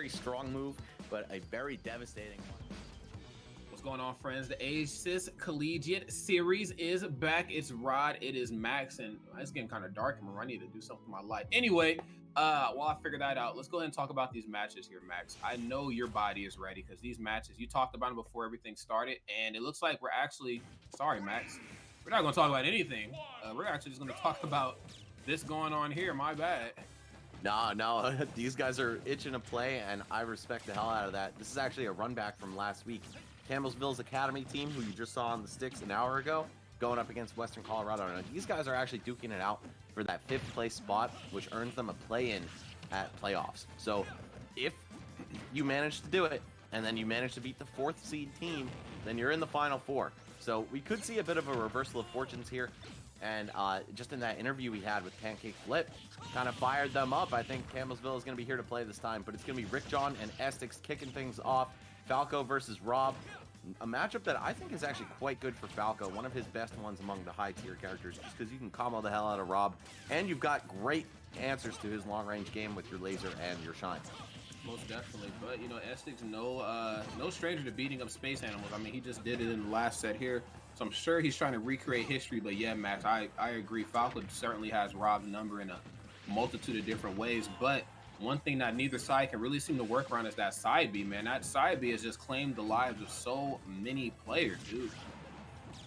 very strong move, but a very devastating one. What's going on, friends? The Aces Collegiate Series is back. It's Rod, it is Max, and it's getting kind of dark. I need to do something with my life. Anyway, while I figure that out, let's go ahead and talk about these matches here, Max. I know your body is ready because these matches, you talked about them before everything started, and it looks like we're actually, sorry, Max, we're not going to talk about anything. We're actually just going to talk about this going on here. My bad. No, these guys are itching to play, and I respect the hell out of that. This is actually a run back from last week. Campbellsville's Academy team, who you just saw on the sticks an hour ago, going up against Western Colorado. Now, these guys are actually duking it out for that 5th place spot, which earns them a play-in at playoffs. So if you manage to do it, and then you manage to beat the 4th seed team, then you're in the Final Four. So we could see a bit of a reversal of fortunes here. And just in that interview we had with Pancake Flip, kind of fired them up. I think Campbellsville is going to be here to play this time, but it's going to be Rick John and Estix kicking things off. Falco versus Rob, a matchup that I think is actually quite good for Falco, one of his best ones among the high-tier characters, just because you can combo the hell out of Rob, and you've got great answers to his long-range game with your laser and your shine. Most definitely, but you know, Estix, no stranger to beating up space animals. I mean, he just did it in the last set here, so I'm sure he's trying to recreate history. But yeah, Max, I agree. Falco certainly has Rob's number in a multitude of different ways, but one thing that neither side can really seem to work around is that side B, man. That side B has just claimed the lives of so many players, dude.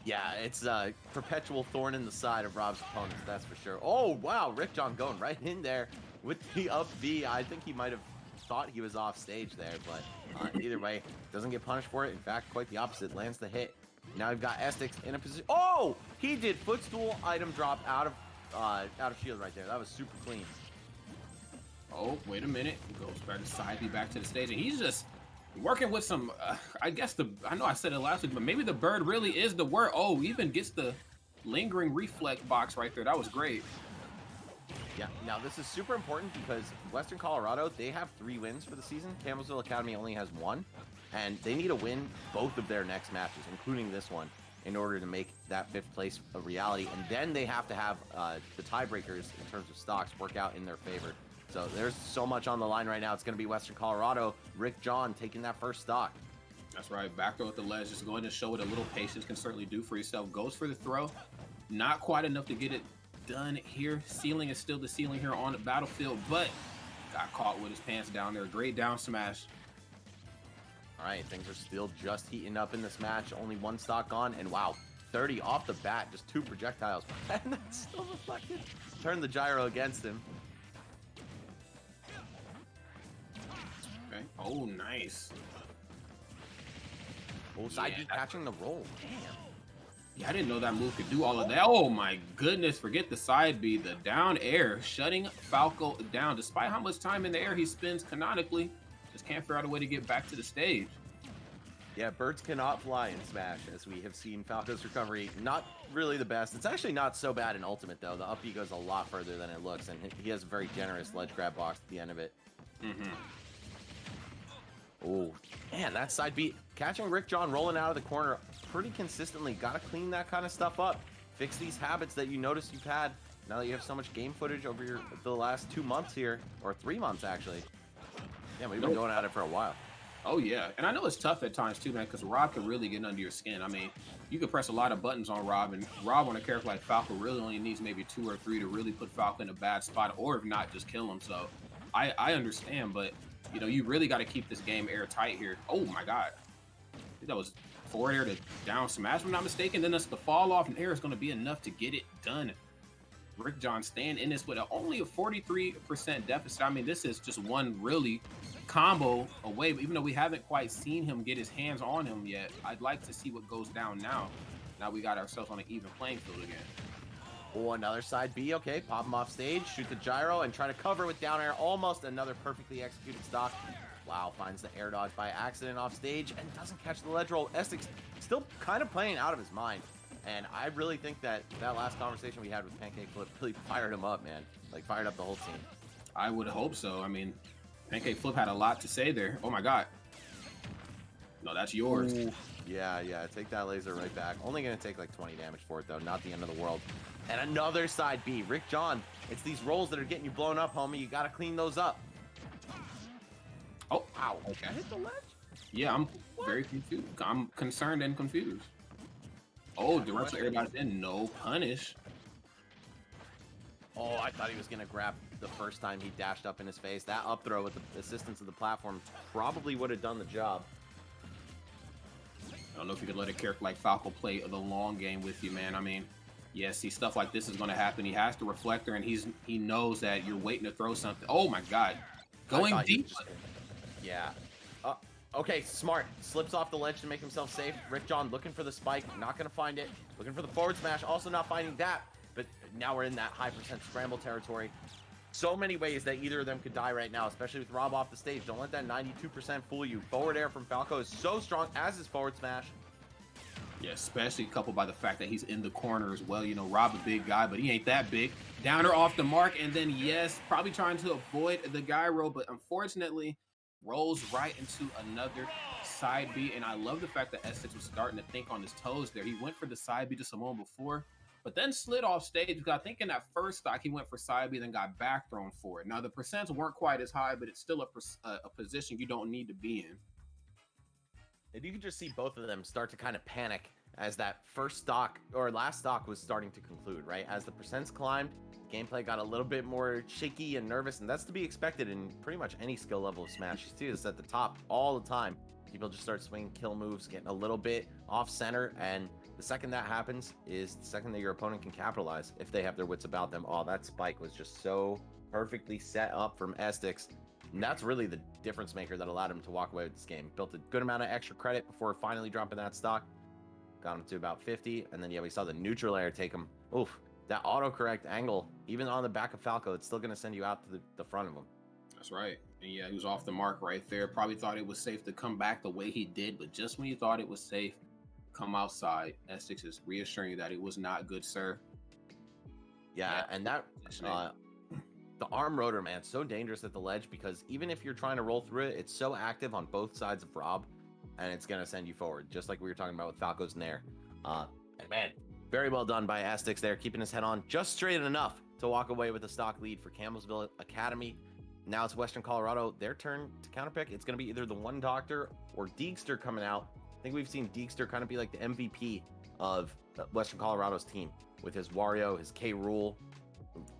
Yeah, it's a perpetual thorn in the side of Rob's opponents, that's for sure. Oh, wow, Rick John going right in there with the up B. I think he might have thought he was off stage there, but either way, doesn't get punished for it. In fact, quite the opposite, lands the hit. Now we've got Estix in a position. Oh, he did footstool item drop out of shield right there. That was super clean. Oh, wait a minute. He goes back to side B, back to the stage, and he's just working with some, I know I said it last week, but maybe the bird really is the word. Oh, even gets the lingering reflect box right there. That was great. Yeah, now this is super important because Western Colorado, they have 3 wins for the season. Campbellsville Academy only has 1, and they need to win both of their next matches, including this one, in order to make that 5th place a reality. And then they have to have the tiebreakers in terms of stocks work out in their favor. So there's so much on the line right now. It's going to be Western Colorado. Rick John taking that first stock. That's right. Back throw with the ledge. Just going to show what a little patience can certainly do for yourself. Goes for the throw. Not quite enough to get it done here. Ceiling is still the ceiling here on the battlefield, but got caught with his pants down there. Great down smash. All right, things are still just heating up in this match. Only 1 stock gone, and wow, 30 off the bat. Just 2 projectiles. And that's still reflected. Turn the gyro against him. Okay. Oh, nice. Oh, side B catching the roll. Damn. Yeah, I didn't know that move could do all of that. Oh my goodness, forget the side B. The down air, shutting Falco down. Despite how much time in the air he spends canonically, just can't figure out a way to get back to the stage. Yeah, birds cannot fly in Smash, as we have seen. Falco's recovery, not really the best. It's actually not so bad in Ultimate, though. The up B goes a lot further than it looks, and he has a very generous ledge grab box at the end of it. Mm-hmm. Oh, man, that side B. Catching Rick John rolling out of the corner pretty consistently. Got to clean that kind of stuff up. Fix these habits that you notice you've had now that you have so much game footage over the last 2 months here, or 3 months, actually. Yeah, we've been going at it for a while. Oh, yeah. And I know it's tough at times, too, man, because Rob can really get under your skin. I mean, you can press a lot of buttons on Rob, and Rob on a character like Falco really only needs maybe 2 or 3 to really put Falco in a bad spot, or if not, just kill him. So I understand, but you know, you really got to keep this game airtight here. Oh my God. I think that was forward air to down smash, if I'm not mistaken. Then that's the fall off, and air is going to be enough to get it done. Rick John staying in this with only a 43% deficit. I mean, this is just one really combo away, but even though we haven't quite seen him get his hands on him yet, I'd like to see what goes down now. Now we got ourselves on an even playing field again. Oh, another side B. Okay, pop him off stage, shoot the gyro, and try to cover with down air. Almost another perfectly executed stock. Wow, finds the air dodge by accident off stage and doesn't catch the ledge roll. Estix still kind of playing out of his mind. And I really think that last conversation we had with Pancake Flip really fired him up, man. Like, fired up the whole team. I would hope so. I mean, Pancake Flip had a lot to say there. Oh my God. No, that's yours. Ooh. Yeah, take that laser right back. Only gonna take like 20 damage for it though, not the end of the world. And another side B. Rick John, it's these rolls that are getting you blown up, homie. You gotta clean those up. Oh, Wow. okay. That hit the ledge? Yeah, I'm very confused. I'm concerned and confused. Oh, direct to everybody's in. No punish. Oh, I thought he was going to grab the first time he dashed up in his face. That up throw with the assistance of the platform probably would have done the job. I don't know if you could let a character like Falco play the long game with you, man. I mean, yeah, see, stuff like this is going to happen. He has the reflector, and he knows that you're waiting to throw something. Oh, my God. Going deep. Yeah. Okay, smart. Slips off the ledge to make himself safe. Rick John looking for the spike. Not going to find it. Looking for the forward smash. Also not finding that. But now we're in that high percent scramble territory. So many ways that either of them could die right now, especially with Rob off the stage. Don't let that 92% fool you. Forward air from Falco is so strong, as is forward smash. Yeah, especially coupled by the fact that he's in the corner as well. You know, Rob a big guy, but he ain't that big. Downer off the mark, and then, yes, probably trying to avoid the gyro, but unfortunately rolls right into another side B. And I love the fact that S6 was starting to think on his toes there. He went for the side B to Simone before, but then slid off stage because I think in that first stock he went for side B, then got back thrown for it. Now the percents weren't quite as high, but it's still a position you don't need to be in. And you can just see both of them start to kind of panic as that first stock or last stock was starting to conclude, right? As the percents climbed, gameplay got a little bit more shaky and nervous, and that's to be expected in pretty much any skill level of Smash. You see this at the top all the time. People just start swinging kill moves, getting a little bit off center, and the second that happens is the second that your opponent can capitalize if they have their wits about them. Oh, that spike was just so perfectly set up from Estix. And that's really the difference maker that allowed him to walk away with this game. Built a good amount of extra credit before finally dropping that stock. Got him to about 50. And then, yeah, we saw the neutral air take him. Oof, that autocorrect angle, even on the back of Falco, it's still going to send you out to the front of him. That's right. And yeah, he was off the mark right there. Probably thought it was safe to come back the way he did. But just when you thought it was safe, come outside. S6 is reassuring you that it was not good, sir. Yeah, and that... the arm rotor, man, so dangerous at the ledge because even if you're trying to roll through it, it's so active on both sides of Rob, and it's going to send you forward, just like we were talking about with Falco's Nair. And man, very well done by Astix there, keeping his head on just straight enough to walk away with a stock lead for Campbellsville Academy. Now it's Western Colorado, their turn to counterpick. It's going to be either the One Doctor or Deegster coming out. I think we've seen Deegster kind of be like the MVP of Western Colorado's team with his Wario, his K. Rool.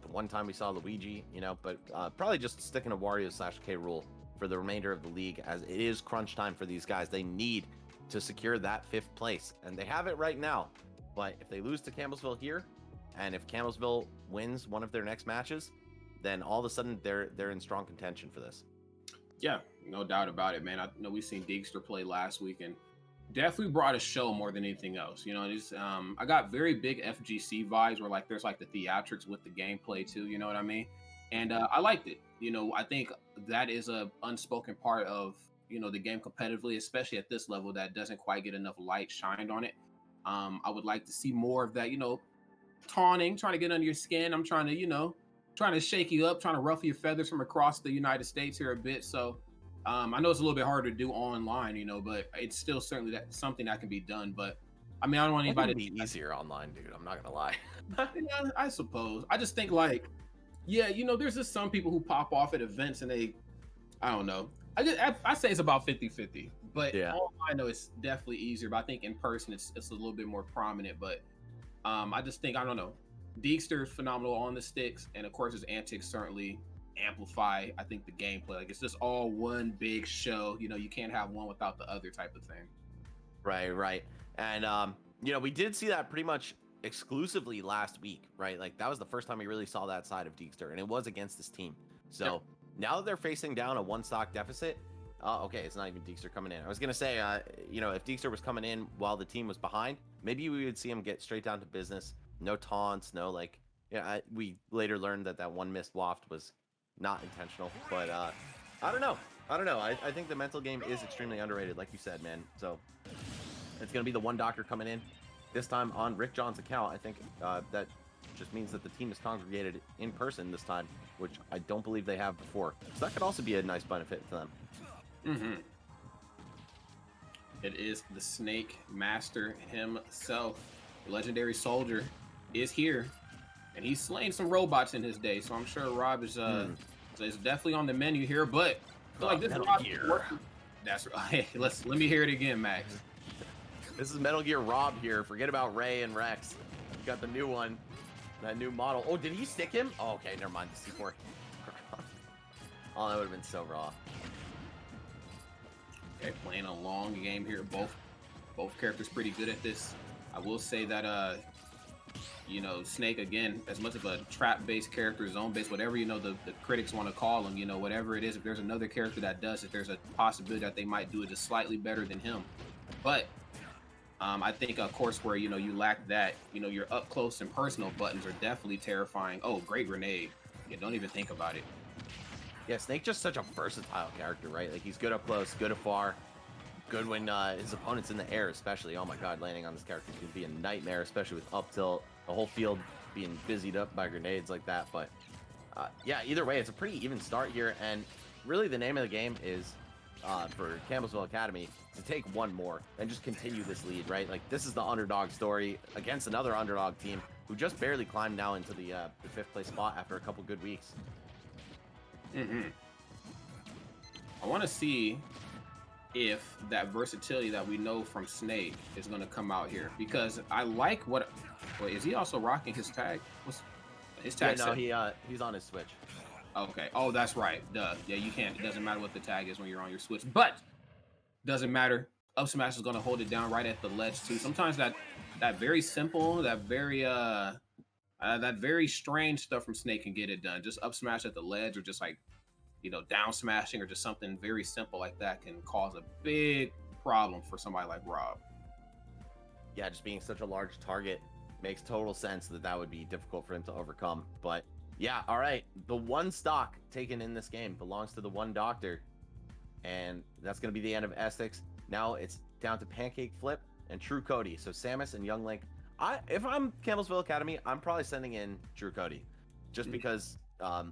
The one time we saw Luigi, you know, but probably just sticking to Wario / K. Rool for the remainder of the league, as it is crunch time for these guys. They need to secure that 5th place, and they have it right now. But if they lose to Campbellsville here, and if Campbellsville wins one of their next matches, then all of a sudden they're in strong contention for this. Yeah, no doubt about it, man. I know we've seen Deegster play last week, and definitely brought a show more than anything else. You know, it's, I got very big FGC vibes where like there's like the theatrics with the gameplay too, you know what I mean? And I liked it. You know, I think that is a unspoken part of, you know, the game competitively, especially at this level that doesn't quite get enough light shined on it. I would like to see more of that, you know, taunting, trying to get under your skin. I'm trying to, you know, trying to shake you up, trying to ruffle your feathers from across the United States here a bit. So I know it's a little bit harder to do online, you know, but it's still certainly something that can be done. But I mean, I don't want anybody to be easier online, dude. I'm not gonna lie. Yeah, I suppose. I just think like, yeah, you know, there's just some people who pop off at events and they, I don't know. I say it's about 50-50, but yeah. I know it's definitely easier. But I think in person it's a little bit more prominent. But I just think, I don't know. Deegster is phenomenal on the sticks, and of course his antics certainly amplify, I think, the gameplay. Like it's just all one big show. You know, you can't have one without the other type of thing. Right. And you know, we did see that pretty much exclusively last week, right? Like that was the first time we really saw that side of Deegster, and it was against this team. So now that they're facing down a 1 stock deficit, okay, it's not even Deegster coming in. I was gonna say, you know, if Deegster was coming in while the team was behind, maybe we would see him get straight down to business. No taunts, no like, yeah. We later learned that one missed waft was not intentional, but I don't know. I think the mental game is extremely underrated, like you said, man. So it's gonna be the One Doctor coming in this time on Rick John's account. I think that just means that the team is congregated in person this time, which I don't believe they have before. So that could also be a nice benefit to them. Mm-hmm. It is the Snake Master himself, the legendary soldier, is here, and he's slain some robots in his day. So I'm sure Rob is definitely on the menu here. But feel like this Metal is not Gear. working. That's right. Let me hear it again, Max. This is Metal Gear Rob here. Forget about Ray and Rex. We got the new one. That new model. Oh, did he stick him? Oh, okay, never mind. The C4. Oh, that would have been so raw. Okay, playing a long game here. Both characters pretty good at this. I will say that you know, Snake, again, as much of a trap-based character, zone-based, whatever, you know, the critics want to call him, you know, whatever it is, if there's another character that does it, there's a possibility that they might do it just slightly better than him. But I think, of course, where, you know, you lack that, you know, your up-close and personal buttons are definitely terrifying. Oh, great grenade. Yeah, don't even think about it. Yeah, Snake just such a versatile character, right? Like, he's good up close, good afar, good when his opponent's in the air, especially. Oh my god, landing on this character can be a nightmare, especially with up tilt, the whole field being busied up by grenades like that. But yeah, either way, it's a pretty even start here, and really the name of the game is for Campbellsville Academy to take one more and just continue this lead, right? Like, this is the underdog story against another underdog team who just barely climbed now into the 5th place spot after a couple good weeks. I want to see if that versatility that we know from Snake is going to come out here, because I like what. Wait, is he also rocking his tag? What's his tag? Yeah, no, he's on his Switch. Okay. Oh, that's right. Duh. Yeah, you can't. It doesn't matter what the tag is when you're on your Switch, but doesn't matter. Up smash is going to hold it down right at the ledge too. Sometimes that very simple, that very strange stuff from Snake can get it done. Just up smash at the ledge, or just like, you know, down smashing, or just something very simple like that can cause a big problem for somebody like Rob. Yeah, just being such a large target makes total sense that would be difficult for him to overcome. But yeah, all right. The one stock taken in this game belongs to the one doctor, and that's going to be the end of Essex. Now it's down to Pancake Flip and True Cody. So Samus and Young Link. If I'm Campbellsville Academy, I'm probably sending in True Cody, just because I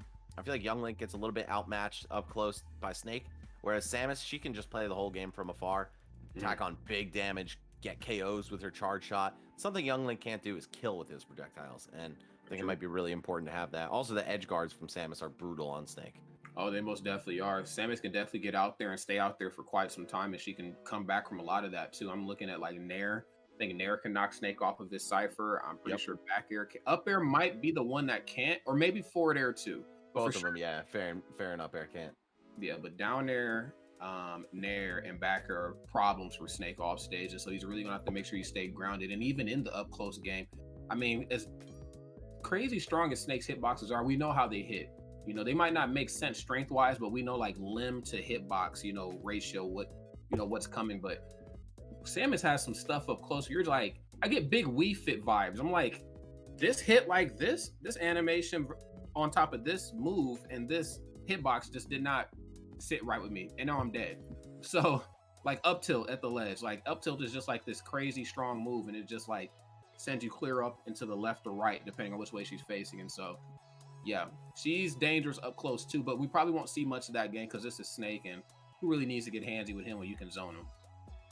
feel like Young Link gets a little bit outmatched up close by Snake, whereas Samus, she can just play the whole game from afar, attack on big damage, get KOs with her charge shot. Something Young Link can't do is kill with his projectiles, and I think it might be really important to have that. Also, the edge guards from Samus are brutal on Snake. Oh, they most definitely are. Samus can definitely get out there and stay out there for quite some time, and she can come back from a lot of that too. I'm looking at like Nair. I think Nair can knock Snake off of his Cypher. I'm pretty sure back air can. Up air might be the one that can't, or maybe forward air too. Both of them, yeah. Fair and up air can't. Yeah, but down air, Nair, and back air are problems for Snake off stages. So he's really gonna have to make sure you stay grounded. And even in the up close game, I mean, as crazy strong as Snake's hitboxes are, we know how they hit. You know, they might not make sense strength wise, but we know like limb to hitbox, you know, ratio, what's coming. But Samus has some stuff up close. You're like, I get big Wii Fit vibes. I'm like, this hit like this animation on top of this move and this hitbox just did not sit right with me, and now I'm dead. So like up tilt at the ledge, like up tilt is just like this crazy strong move, and it just like sends you clear up into the left or right depending on which way she's facing. And so yeah, she's dangerous up close too, but we probably won't see much of that game because this is Snake, and who really needs to get handsy with him when you can zone him?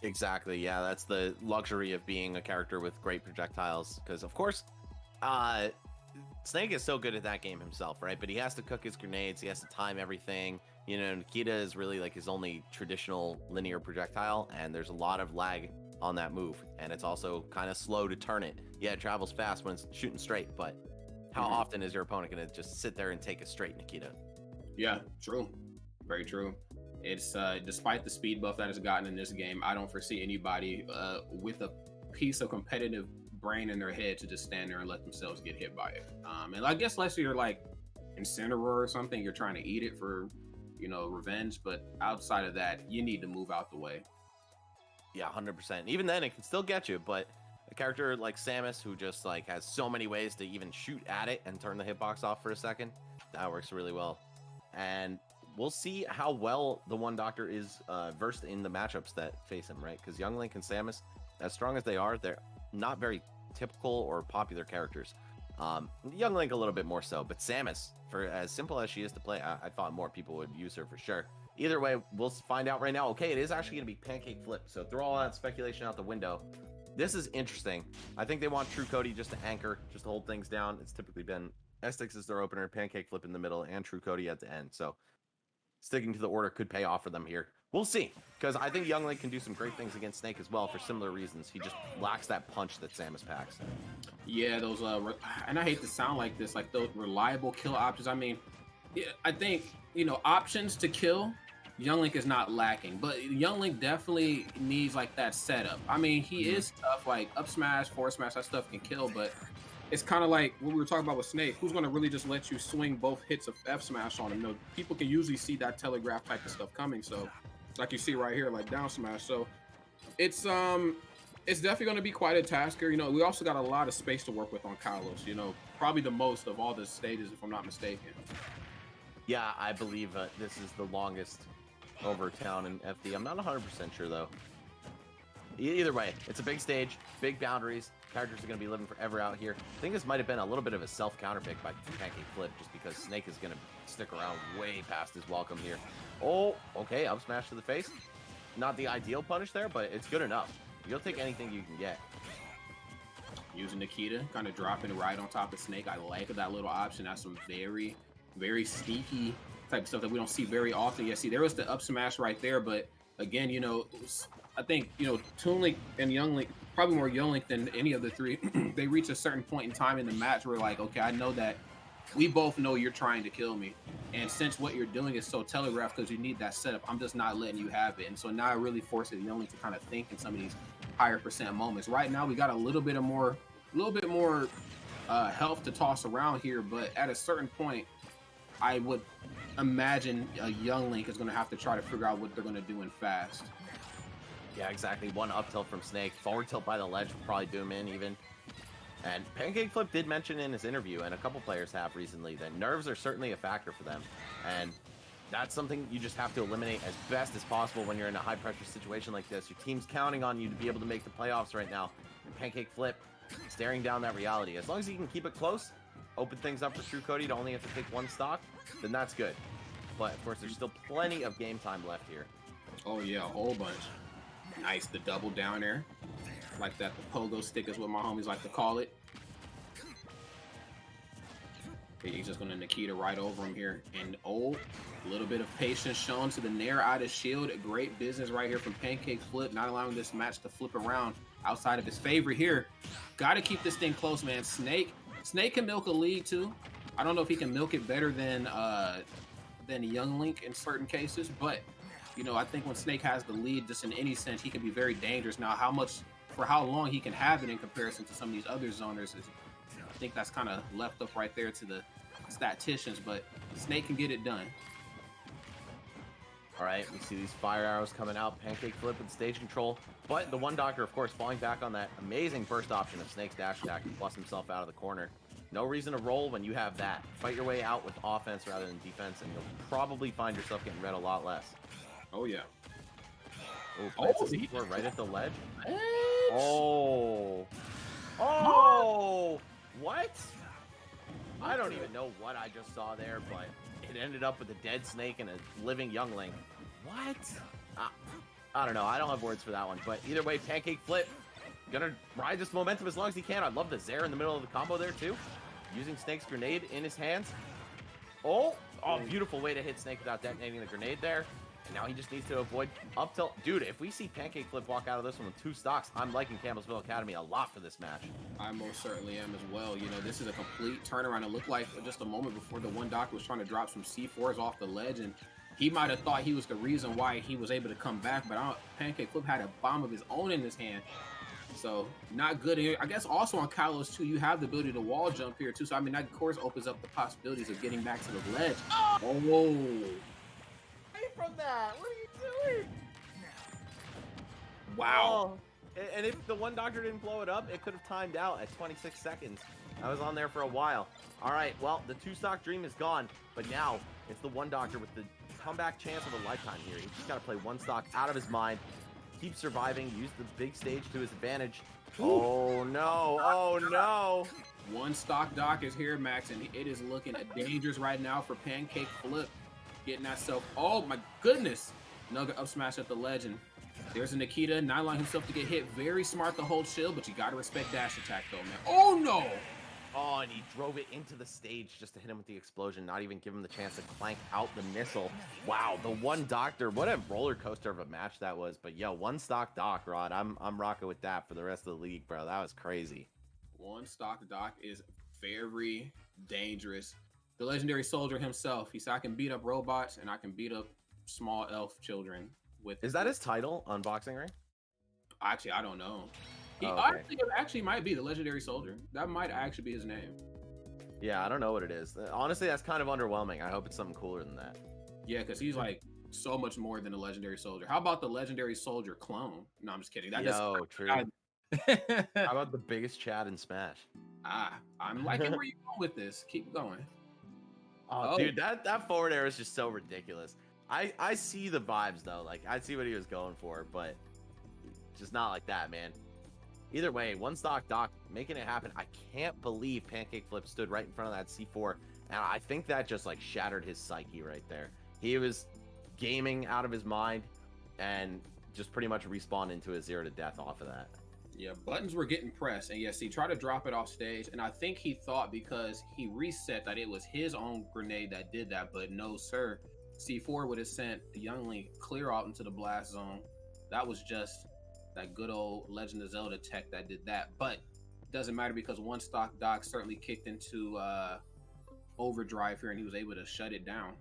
Exactly. Yeah, that's the luxury of being a character with great projectiles, because of course Snake is so good at that game himself, right? But he has to cook his grenades, he has to time everything. You know, Nikita is really like his only traditional linear projectile, and there's a lot of lag on that move, and it's also kind of slow to turn it. Yeah, it travels fast when it's shooting straight, but how often is your opponent going to just sit there and take a straight Nikita? Yeah, true. Very true. It's despite the speed buff that has gotten in this game, I don't foresee anybody with a piece of competitive brain in their head to just stand there and let themselves get hit by it. And I guess unless you're like Incineroar or something, you're trying to eat it for, you know, revenge. But outside of that, you need to move out the way. Yeah, 100%. Even then, it can still get you, but a character like Samus, who just like has so many ways to even shoot at it and turn the hitbox off for a second, that works really well. And we'll see how well the one doctor is versed in the matchups that face him, right? Because Young Link and Samus, as strong as they are, they're not very typical or popular characters. Young Link a little bit more so, but Samus, for as simple as she is to play, I thought more people would use her for sure. Either way, we'll find out right now. Okay, it is actually going to be Pancake Flip, so throw all that speculation out the window. This is interesting. I think they want True Cody just to anchor, just to hold things down. It's typically been S6 is their opener, Pancake Flip in the middle, and True Cody at the end. So sticking to the order could pay off for them here. We'll see, because I think Young Link can do some great things against Snake as well for similar reasons. He just lacks that punch that Samus packs. Yeah, those and I hate to sound like this, like those reliable kill options. I mean, yeah, I think, you know, options to kill, Young Link is not lacking, but Young Link definitely needs like that setup. I mean, he is tough, like up smash, forward smash, that stuff can kill, but it's kind of like what we were talking about with Snake. Who's going to really just let you swing both hits of F smash on him? No, people can usually see that telegraph type of stuff coming. So, like you see right here, like down smash. So, it's definitely going to be quite a tasker. You know, we also got a lot of space to work with on Kalos. You know, probably the most of all the stages, if I'm not mistaken. Yeah, I believe this is the longest over town in FD. I'm not 100% sure though. Either way, it's a big stage, big boundaries. Characters are going to be living forever out here. I think this might have been a little bit of a self-counter pick by Pancake Flip, just because Snake is going to stick around way past his welcome here. Oh, okay, up smash to the face. Not the ideal punish there, but it's good enough. You'll take anything you can get. Using Nikita, kind of dropping right on top of Snake. I like that little option. That's some very, very sneaky type of stuff that we don't see very often. Yeah, see, there was the up smash right there, but again, you know, I think, you know, Toon Link and Young Link, probably more Young Link than any of the three, they reach a certain point in time in the match where like, okay, I know that we both know you're trying to kill me. And since what you're doing is so telegraphed because you need that setup, I'm just not letting you have it. And so now it really forces Young Link to kind of think in some of these higher percent moments. Right now, we got a little bit more health to toss around here, but at a certain point, I would imagine a Young Link is going to have to try to figure out what they're going to do in fast. Yeah, exactly. One up tilt from Snake. Forward tilt by the ledge will probably do him in even. And Pancake Flip did mention in his interview, and a couple players have recently, that nerves are certainly a factor for them. And that's something you just have to eliminate as best as possible when you're in a high-pressure situation like this. Your team's counting on you to be able to make the playoffs right now. Pancake Flip staring down that reality. As long as he can keep it close, open things up for True Cody to only have to take one stock, then that's good. But, of course, there's still plenty of game time left here. Oh, yeah, a whole bunch. Nice, the double down there. Like that, the pogo stick is what my homies like to call it. He's just going to Nikita right over him here. And, oh, a little bit of patience shown to the Nair out of shield. Great business right here from Pancake Flip, not allowing this match to flip around outside of his favor here. Got to keep this thing close, man. Snake can milk a lead, too. I don't know if he can milk it better than Young Link in certain cases, but you know, I think when Snake has the lead, just in any sense, he can be very dangerous. Now, for how long he can have it in comparison to some of these other zoners, I think that's kind of left up right there to the statisticians, but Snake can get it done. All right, we see these fire arrows coming out. Pancake Flip with stage control, but the One Doctor, of course, falling back on that amazing burst option of Snake's dash attack to plus himself out of the corner. No reason to roll when you have that. Fight your way out with offense rather than defense, and you'll probably find yourself getting read a lot less. Oh, yeah. Oh, we're right at the ledge. Oh. Oh. What? I don't even know what I just saw there, but it ended up with a dead Snake and a living Young Link. What? I don't know. I don't have words for that one. But either way, Pancake Flip gonna ride this momentum as long as he can. I love the Zair in the middle of the combo there, too. Using Snake's grenade in his hands. Oh, beautiful way to hit Snake without detonating the grenade there. And now he just needs to avoid up tilt. Dude, if we see Pancake Flip walk out of this one with 2 stocks, I'm liking Campbellsville Academy a lot for this match. I most certainly am as well. You know, this is a complete turnaround. It looked like just a moment before the One Doctor was trying to drop some C4s off the ledge, and he might have thought he was the reason why he was able to come back, but Pancake Flip had a bomb of his own in his hand. So, not good here. I guess also on Kalos, too, you have the ability to wall jump here, too. So, I mean, that, of course, opens up the possibilities of getting back to the ledge. Oh! From that, what are you doing? Wow. Oh. And if the One Doctor didn't blow it up, it could have timed out at 26 seconds. I was on there for a while. All right, well, the 2-stock dream is gone, but now it's the One Doctor with the comeback chance of a lifetime here. He's just got to play 1 stock out of his mind, keep surviving, use the big stage to his advantage. Ooh. Oh no, oh no. 1 stock dock is here, Max, and it is looking dangerous right now for Pancake Flip. Getting that self. Oh my goodness. Nugget up smash at the ledge, and there's a Nikita not allowing himself to get hit. Very smart to hold shield, but you gotta respect dash attack though, man. Oh no! Oh, and he drove it into the stage just to hit him with the explosion, not even give him the chance to clank out the missile. Wow, the one doctor, what a roller coaster of a match that was. But yo, one stock Doc, Rod, I'm rocking with that for the rest of the league, bro. That was crazy. One stock Doc is very dangerous. The legendary soldier himself, he said, I can beat up robots and I can beat up small elf children with. Is that his title on Boxing Ring? Actually, I don't know. He Oh, okay. actually might be the legendary soldier. That might actually be his name. Yeah, I don't know what it is. Honestly, that's kind of underwhelming. I hope it's something cooler than that. Yeah, because he's like so much more than a legendary soldier. How about the legendary soldier clone? No, I'm just kidding. True. How about the biggest Chad in Smash? I'm liking where you go with this. Keep going. Oh, dude, that forward air is just so ridiculous. I see the vibes though. Like I see what he was going for, but just not like that, man. Either way, one stock Doc making it happen. I can't believe Pancake Flip stood right in front of that C4, and I think that just like shattered his psyche right there. He was gaming out of his mind and just pretty much respawned into a 0 to death off of that. Yeah, buttons were getting pressed, and yes, he tried to drop it off stage, and I think he thought because he reset that it was his own grenade that did that, but no, sir. C4 would have sent the youngling clear out into the blast zone. That was just that good old Legend of Zelda tech that did that, but it doesn't matter because one stock Doc certainly kicked into overdrive here, and he was able to shut it down.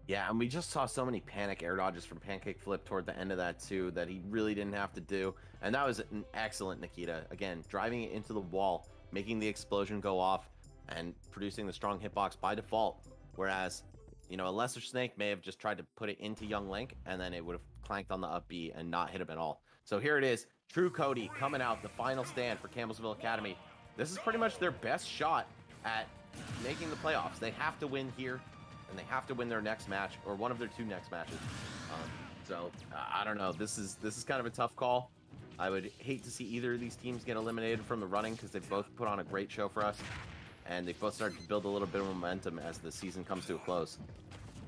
Yeah, and we just saw so many panic air dodges from Pancake Flip toward the end of that too that he really didn't have to do. And that was an excellent Nikita. Again, driving it into the wall, making the explosion go off, and producing the strong hitbox by default. Whereas, you know, a lesser Snake may have just tried to put it into Young Link, and then it would have clanked on the up B and not hit him at all. So here it is, True Cody coming out, the final stand for Campbellsville Academy. This is pretty much their best shot at making the playoffs. They have to win here, and they have to win their next match, or one of their 2 next matches. I don't know. This is kind of a tough call. I would hate to see either of these teams get eliminated from the running because they've both put on a great show for us, and they've both started to build a little bit of momentum as the season comes to a close.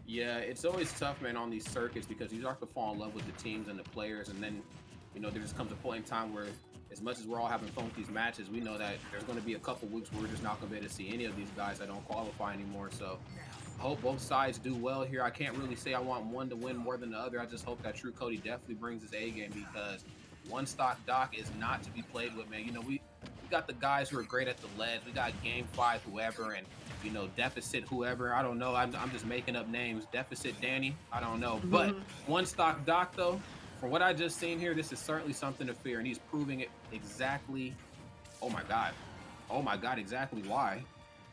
Yeah, it's always tough, man, on these circuits because you start to fall in love with the teams and the players, and then, you know, there just comes a point in time where as much as we're all having fun with these matches, we know that there's going to be a couple weeks where we're just not going to be able to see any of these guys that don't qualify anymore. So I hope both sides do well here. I can't really say I want one to win more than the other. I just hope that True Cody definitely brings his A game because one stock Doc is not to be played with, man. You know, we got the guys who are great at the ledge. We got Game 5 whoever, and, you know, Deficit whoever. I don't know. I'm just making up names. Deficit Danny. I don't know. But one stock Doc, though, from what I just seen here, this is certainly something to fear, and he's proving it exactly. Oh my God, exactly why.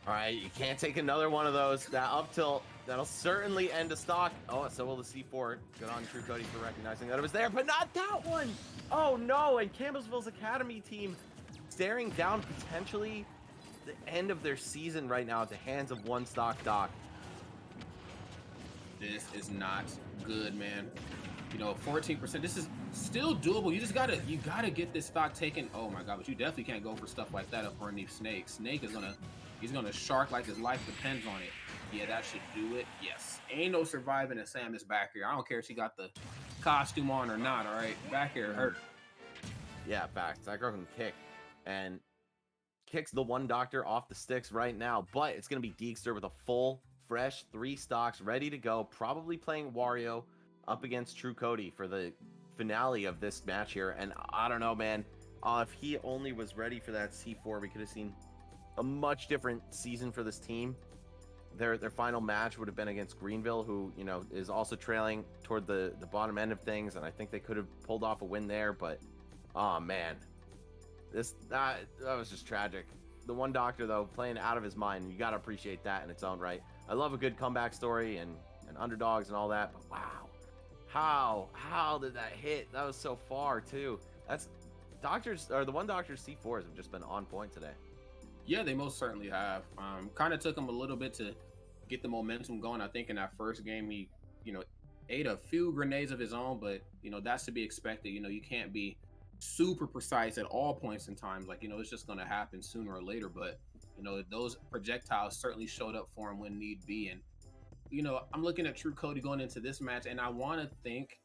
All right, you can't take another one of those. That up tilt, that'll certainly end a stock. Oh, so will the C4. Good on True Cody for recognizing that it was there, but not that one. Oh no, and Campbellsville's Academy team staring down potentially the end of their season right now at the hands of one stock Doc. This is not good, man. You know, 14%. This is still doable. You gotta get this stock taken. Oh my God, but you definitely can't go for stuff like that up underneath Snake. Snake is he's gonna shark like his life depends on it. Yeah, that should do it. Yes. Ain't no surviving a Samus back here. I don't care if she got the costume on or not, all right? Back here hurt. Yeah, facts. That girl can kick. And kicks the one doctor off the sticks right now, but it's gonna be Deekster with a full, fresh 3 stocks ready to go, probably playing Wario up against True Cody for the finale of this match here. And I don't know, man, if he only was ready for that C4, we could have seen a much different season for this team. Their final match would have been against Greenville, who, you know, is also trailing toward the bottom end of things, and I think they could have pulled off a win there, but oh man, that was just tragic. The one doctor, though, playing out of his mind. You got to appreciate that in its own right. I love a good comeback story and underdogs and all that, but wow, how did that hit? That was so far too. That's the one doctor's C4s have just been on point today. Yeah, they most certainly have. Kind of took him a little bit to get the momentum going. I think in that first game, he, you know, ate a few grenades of his own, but, you know, that's to be expected. You know, you can't be super precise at all points in time. Like, you know, it's just going to happen sooner or later. But, you know, those projectiles certainly showed up for him when need be. And, you know, I'm looking at True Cody going into this match, and I want to think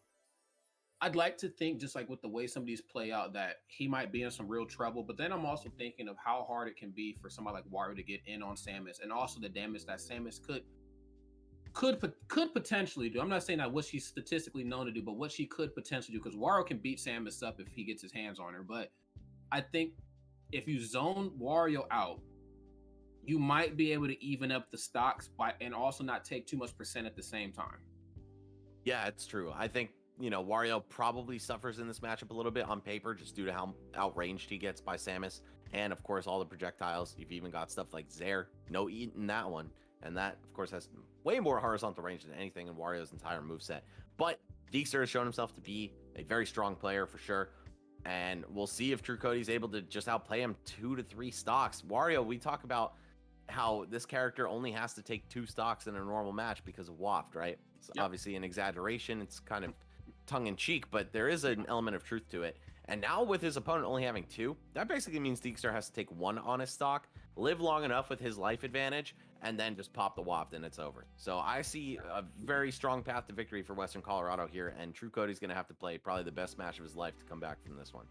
I'd like to think, just like with the way some of these play out, that he might be in some real trouble. But then I'm also thinking of how hard it can be for somebody like Wario to get in on Samus, and also the damage that Samus could potentially do. I'm not saying that what she's statistically known to do, but what she could potentially do, because Wario can beat Samus up if he gets his hands on her. But I think if you zone Wario out, you might be able to even up the stocks by and also not take too much percent at the same time. Yeah, it's true. I think, Wario probably suffers in this matchup a little bit on paper just due to how outranged he gets by Samus. And of course, all the projectiles. You've even got stuff like Zair, no eat in that one. And that, of course, has way more horizontal range than anything in Wario's entire moveset. But Deekster has shown himself to be a very strong player for sure. And we'll see if True Cody's able to just outplay him 2 to 3 stocks. Wario, we talk about how this character only has to take 2 stocks in a normal match because of Waft, right? It's obviously an exaggeration. It's kind of tongue-in-cheek, but there is an element of truth to it. And now with his opponent only having 2, that basically means Deekster has to take 1 on his stock, live long enough with his life advantage, and then just pop the Waft and it's over. So I see a very strong path to victory for Western Colorado here, and True Cody's going to have to play probably the best match of his life to come back from this one.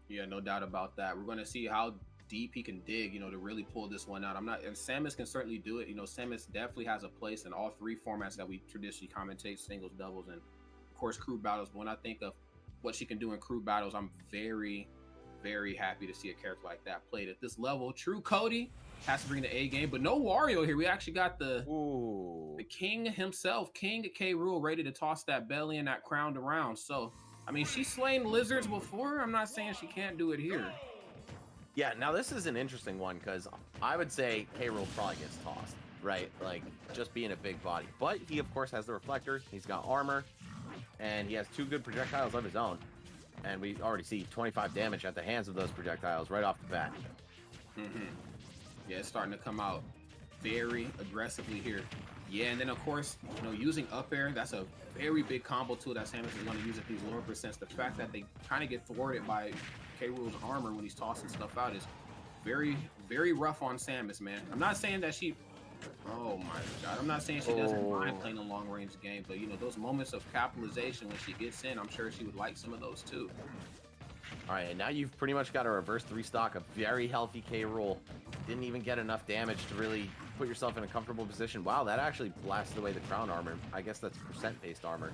Yeah, no doubt about that. We're going to see how deep he can dig, to really pull this one out. And Samus can certainly do it. Samus definitely has a place in all 3 formats that we traditionally commentate: singles, doubles, and of course crew battles. But when I think of what she can do in crew battles, I'm very, very happy to see a character like that played at this level. True Cody has to bring the A game, but no Wario here. We actually got the king himself, King K. Rool, ready to toss that belly and that crown around. So, I mean, she's slain lizards before. I'm not saying she can't do it here. Yeah, now this is an interesting one because I would say K. Rool probably gets tossed, right? Like, just being a big body. But he, of course, has the reflector. He's got armor, and he has 2 good projectiles of his own. And we already see 25 damage at the hands of those projectiles right off the bat. Yeah, it's starting to come out very aggressively here. Yeah, and then, of course, using up air, that's a very big combo tool that Samus is going to use at these lower percents. The fact that they kind of get thwarted by K. Rool's armor when he's tossing stuff out is very, very rough on Samus, man. I'm not saying that she... Oh, my God. I'm not saying she doesn't mind playing a long-range game, but, those moments of capitalization when she gets in, I'm sure she would like some of those, too. All right, and now you've pretty much got a reverse 3 stock, a very healthy K. Rool. Didn't even get enough damage to really put yourself in a comfortable position. Wow, that actually blasted away the crown armor. I guess that's percent-based armor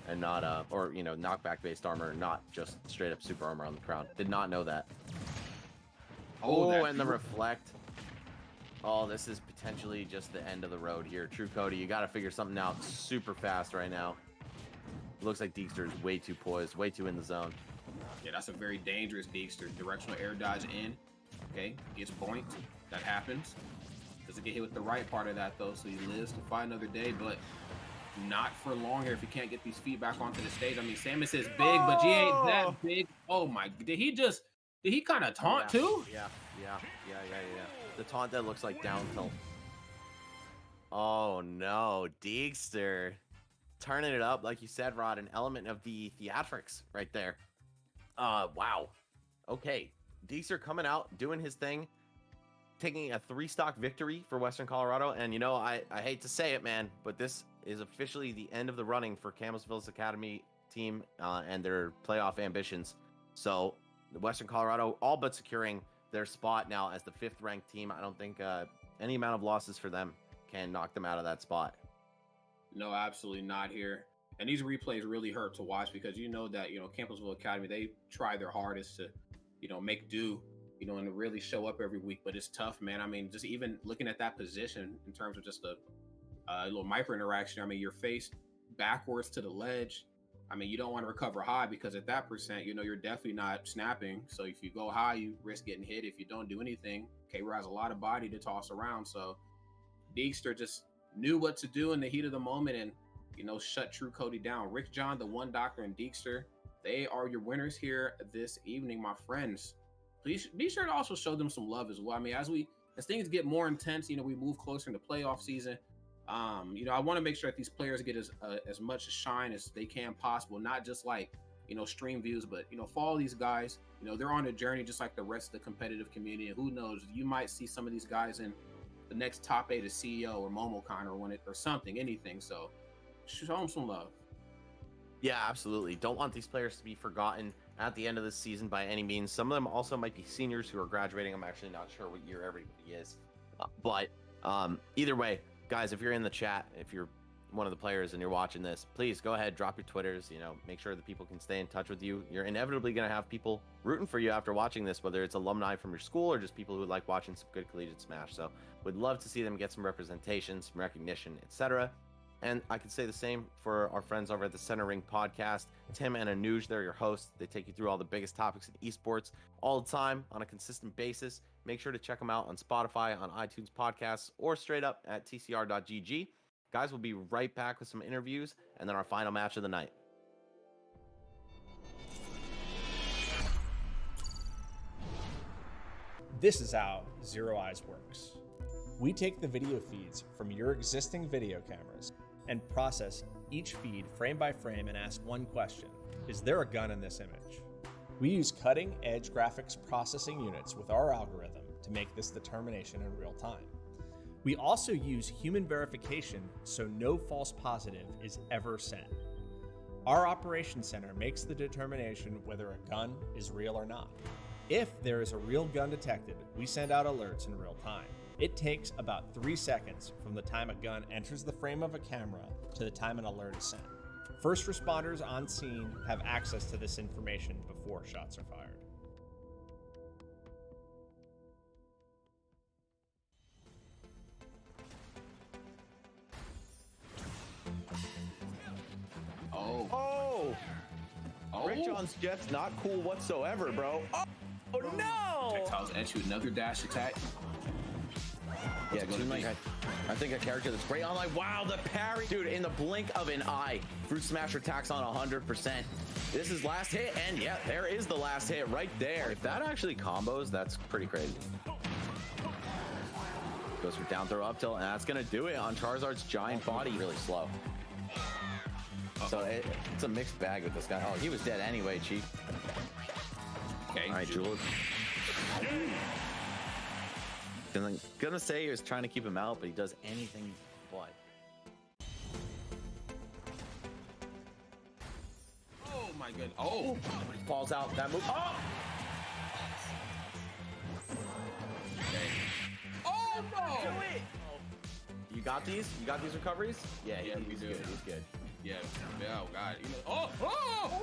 and not, knockback-based armor, not just straight-up super armor on the crown. Did not know that. Oh, and the reflect. Oh, this is potentially just the end of the road here. True Cody, you got to figure something out super fast right now. It looks like Deekster is way too poised, way too in the zone. Yeah, that's a very dangerous Deekster. Directional air dodge in. Okay, gets boinked. That happens. Doesn't get hit with the right part of that, though, so he lives to fight another day, but not for long here if he can't get these feet back onto the stage. I mean, Samus is big, but she ain't that big. Oh, my. Did he kind of taunt, too? Yeah. The taunt that looks like down tilt. Oh, no. Deekster. Turning it up, like you said, Rod, an element of the theatrics right there. Wow. Okay. Deekster coming out, doing his thing, taking a 3-stock victory for Western Colorado. And, I hate to say it, man, but this is officially the end of the running for Campbellsville's Academy team and their playoff ambitions. So, the Western Colorado all but securing their spot now as the 5th-ranked team. I don't think any amount of losses for them can knock them out of that spot. No, absolutely not here. And these replays really hurt to watch because that, Campbellsville Academy, they try their hardest to, make do, and to really show up every week. But it's tough, man. I mean, just even looking at that position in terms of just a little micro interaction, I mean, you're faced backwards to the ledge. I mean, you don't want to recover high because at that percent, you're definitely not snapping. So if you go high, you risk getting hit. If you don't do anything, K-Rool has a lot of body to toss around. So Deekster just knew what to do in the heat of the moment and, shut True Cody down. Rick John, the One Doctor, and Deekster, they are your winners here this evening, my friends. Please be sure to also show them some love as well. I mean, as things get more intense, we move closer into playoff season. I want to make sure that these players get as much shine as they can possible, not just like, stream views, but, follow these guys. They're on a journey just like the rest of the competitive community. And who knows, you might see some of these guys in the next top 8 of CEO or MomoCon or something, anything. So show them some love. Yeah, absolutely. Don't want these players to be forgotten at the end of the season by any means. Some of them also might be seniors who are graduating. I'm actually not sure what year everybody is. But either way, guys, if you're in the chat, if you're one of the players and you're watching this, please go ahead, drop your Twitters, make sure that people can stay in touch with you. You're inevitably going to have people rooting for you after watching this, whether it's alumni from your school or just people who like watching some good collegiate Smash. So would love to see them get some representation, some recognition, etc. And I can say the same for our friends over at the Center Ring podcast. Tim and Anuj, they're your hosts. They take you through all the biggest topics in esports all the time on a consistent basis. Make sure to check them out on Spotify, on iTunes podcasts, or straight up at tcr.gg. Guys, we'll be right back with some interviews and then our final match of the night. This is how Zero Eyes works. We take the video feeds from your existing video cameras and process each feed frame by frame and ask one question: is there a gun in this image? We use cutting-edge graphics processing units with our algorithm to make this determination in real time. We also use human verification so no false positive is ever sent. Our operations center makes the determination whether a gun is real or not. If there is a real gun detected, we send out alerts in real time. It takes about 3 seconds from the time a gun enters the frame of a camera to the time an alert is sent. First responders on scene have access to this information before shots are fired. Rick John's Jet's not cool whatsoever, bro. Oh no! Projectiles at you, another dash attack. Yeah, I think a character that's great on like, wow, the parry. Dude, in the blink of an eye, Fruit Smasher attacks on 100%. This is last hit, and yeah, there is the last hit right there. If that actually combos, that's pretty crazy. Goes for down throw up tilt, and that's gonna do it on Charizard's giant body. Really slow. So it's a mixed bag with this guy. Oh, he was dead anyway, Chief. Okay. All right, Jules. Gonna say he was trying to keep him out, but he does anything but. Oh my goodness. Oh, He falls out. That move. Oh! okay. Oh no! Do it! You got these? You got these recoveries? Yeah, we he's do. good. He's good. Yeah. Oh god.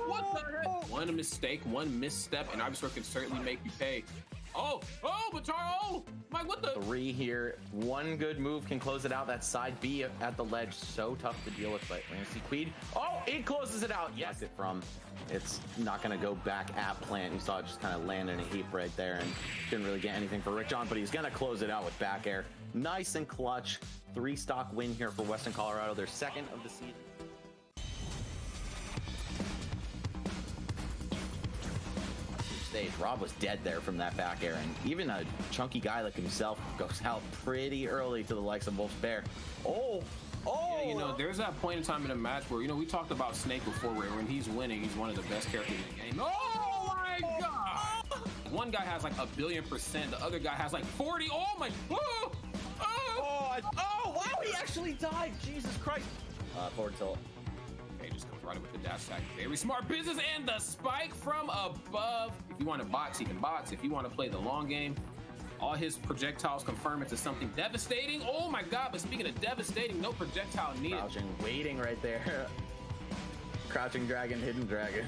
What the heck? One mistake, one misstep, and Ivysaur can certainly make you pay. But Mike, what the? 3 here. One good move can close it out. That side B at the ledge, so tough to deal with. But we're gonna see Queed. Oh, it closes it out. Yes, it's not gonna go back at plant. You saw it just kind of land in a heap right there, and didn't really get anything for Rick John. But he's gonna close it out with back air. Nice and clutch. 3-stock win here for Western Colorado. Their second of the season. Stage. Rob was dead there from that back air, and even a chunky guy like himself goes out pretty early to the likes of Wolf Bear. Yeah, there's that point in time in a match where, we talked about Snake before, where when he's winning, he's one of the best characters in the game. Oh my god! One guy has like 1,000,000,000%, the other guy has like 40. Oh my! Wow, he actually died. Jesus Christ. Forward tilt. Okay, just comes right up with the dash attack. Very smart business, and the spike from above. If you want to box, he can box. If you want to play the long game, all his projectiles confirm into something devastating. Oh my god, but speaking of devastating, no projectile needed. Crouching, waiting right there. Crouching dragon, hidden dragon.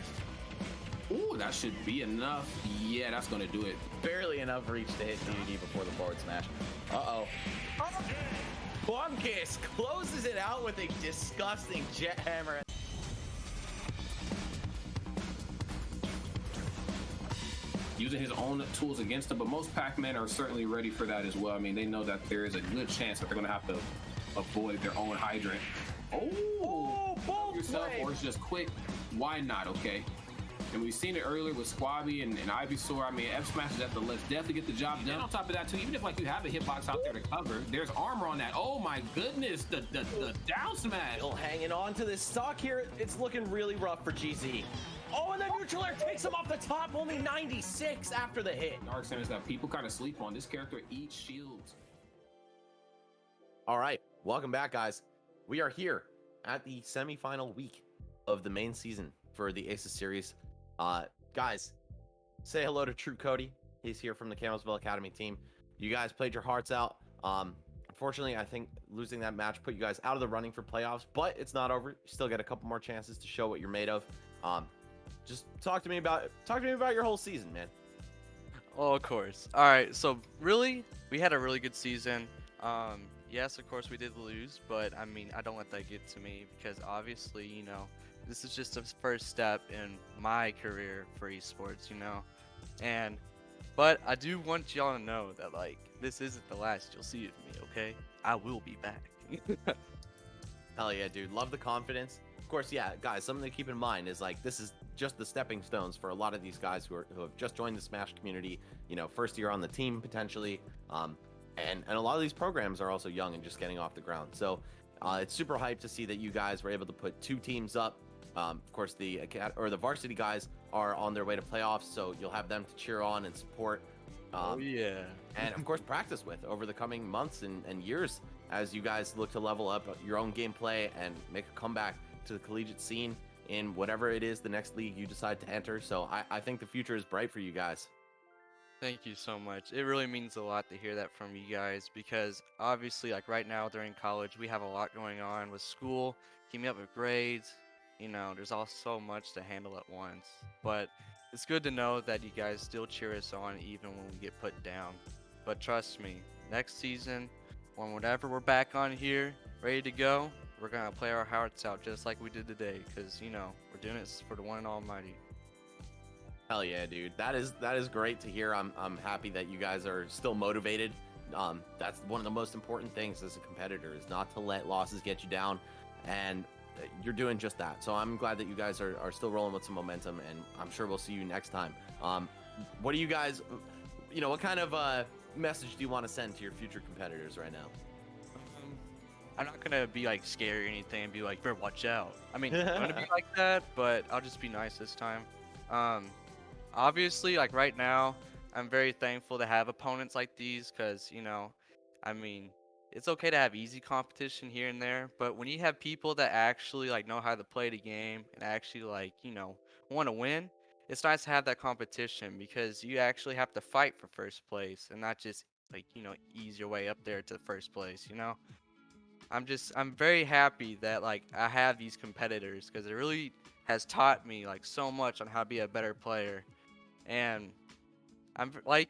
Ooh, that should be enough. Yeah, that's gonna do it. Barely enough reach to hit DDD before the forward smash. Bunkus closes it out with a disgusting jet hammer. Using his own tools against him, but most Pac-Men are certainly ready for that as well. I mean, they know that there is a good chance that they're going to have to avoid their own hydrant. Yourself, or it's just quick. Why not? Okay. And we've seen it earlier with Squabby and Ivysaur. I mean, F smashes at the left definitely get the job done. And on top of that too, even if you have a hitbox out there to cover, there's armor on that. Oh my goodness, the down smash. Still hanging on to this stock here. It's looking really rough for GZ. Oh, and the neutral air takes him off the top. Only 96 after the hit. Dark centers that people kind of sleep on. This character eats shields. All right, welcome back, guys. We are here at the semifinal week of the main season for the Aces series. Guys, say hello to True Cody. He's here from the Campbellsville Academy team. You guys played your hearts out. Unfortunately, I think losing that match put you guys out of the running for playoffs, but it's not over. You still get a couple more chances to show what you're made of. Just talk to me about your whole season, man. Oh, of course. All right. So really, we had a really good season. Yes, of course we did lose, but I mean, I don't let that get to me because obviously, this is just a first step in my career for esports, but I do want y'all to know that like this isn't the last you'll see of me, okay? I will be back. Hell yeah, dude. Love the confidence. Of course, yeah, guys, something to keep in mind is like this is just the stepping stones for a lot of these guys who have just joined the Smash community, first year on the team potentially. And a lot of these programs are also young and just getting off the ground. So it's super hyped to see that you guys were able to put 2 teams up. Of course, the varsity guys are on their way to playoffs, so you'll have them to cheer on and support. Oh yeah. And of course, practice with over the coming months and years as you guys look to level up your own gameplay and make a comeback to the collegiate scene in whatever it is the next league you decide to enter. So I think the future is bright for you guys. Thank you so much. It really means a lot to hear that from you guys because obviously like right now during college we have a lot going on with school, keeping up with grades, there's all so much to handle at once. But it's good to know that you guys still cheer us on even when we get put down. But trust me, next season, whenever we're back on here, ready to go, we're gonna play our hearts out just like we did today because we're doing it for the one and almighty. Hell yeah, dude. That is great to hear. I'm happy that you guys are still motivated. That's one of the most important things as a competitor is not to let losses get you down, and you're doing just that. So I'm glad that you guys are still rolling with some momentum, and I'm sure we'll see you next time. What do you guys, what kind of message do you want to send to your future competitors right now? I'm not gonna be like scary or anything and be like, "Better watch out." I mean, I'm gonna be like that, but I'll just be nice this time. Obviously, like right now, I'm very thankful to have opponents like these because, I mean, it's okay to have easy competition here and there, but when you have people that actually like know how to play the game and actually like, want to win, it's nice to have that competition because you actually have to fight for first place and not just like, ease your way up there to first place, I'm very happy that like I have these competitors because it really has taught me like so much on how to be a better player. And I'm like,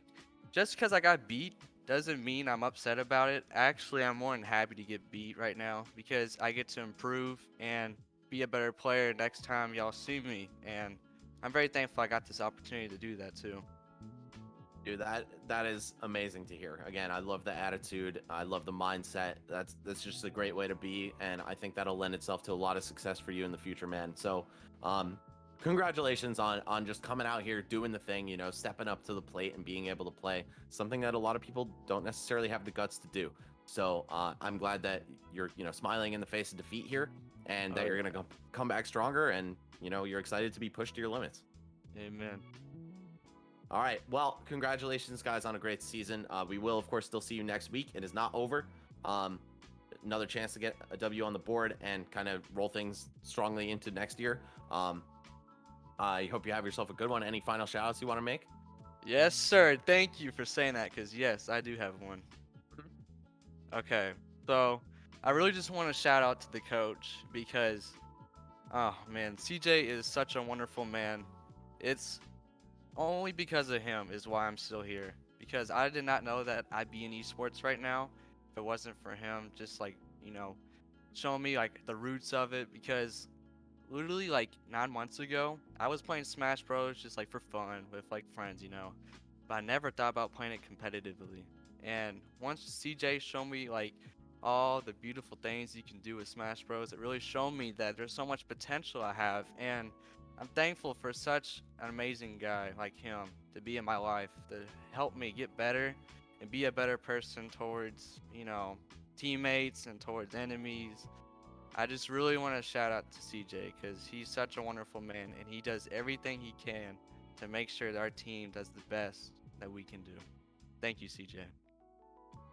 just because I got beat doesn't mean I'm upset about it. Actually, I'm more than happy to get beat right now because I get to improve and be a better player next time y'all see me. And I'm very thankful I got this opportunity to do that too. Dude, that is amazing to hear. Again, I love the attitude. I love the mindset. That's just a great way to be, and I think that'll lend itself to a lot of success for you in the future, man. So, congratulations on just coming out here, doing the thing, stepping up to the plate and being able to play something that a lot of people don't necessarily have the guts to do. So, I'm glad that you're, smiling in the face of defeat here, and that you're gonna come back stronger, and you're excited to be pushed to your limits. Amen. All right. Well, congratulations, guys, on a great season. We will, of course, still see you next week. It is not over. Another chance to get a W on the board and kind of roll things strongly into next year. I hope you have yourself a good one. Any final shout outs you want to make? Yes, sir. Thank you for saying that because, yes, I do have one. Okay. So I really just want to shout out to the coach because, oh, man, CJ is such a wonderful man. It's only because of him is why I'm still here. Because I did not know that I'd be in esports right now if it wasn't for him just like, showing me like the roots of it. Because literally like 9 months ago, I was playing Smash Bros just like for fun with like friends, but I never thought about playing it competitively. And once CJ showed me like all the beautiful things you can do with Smash Bros, it really showed me that there's so much potential I have. And I'm thankful for such an amazing guy like him to be in my life, to help me get better and be a better person towards, teammates and towards enemies. I just really want to shout out to CJ because he's such a wonderful man and he does everything he can to make sure that our team does the best that we can do. Thank you, CJ.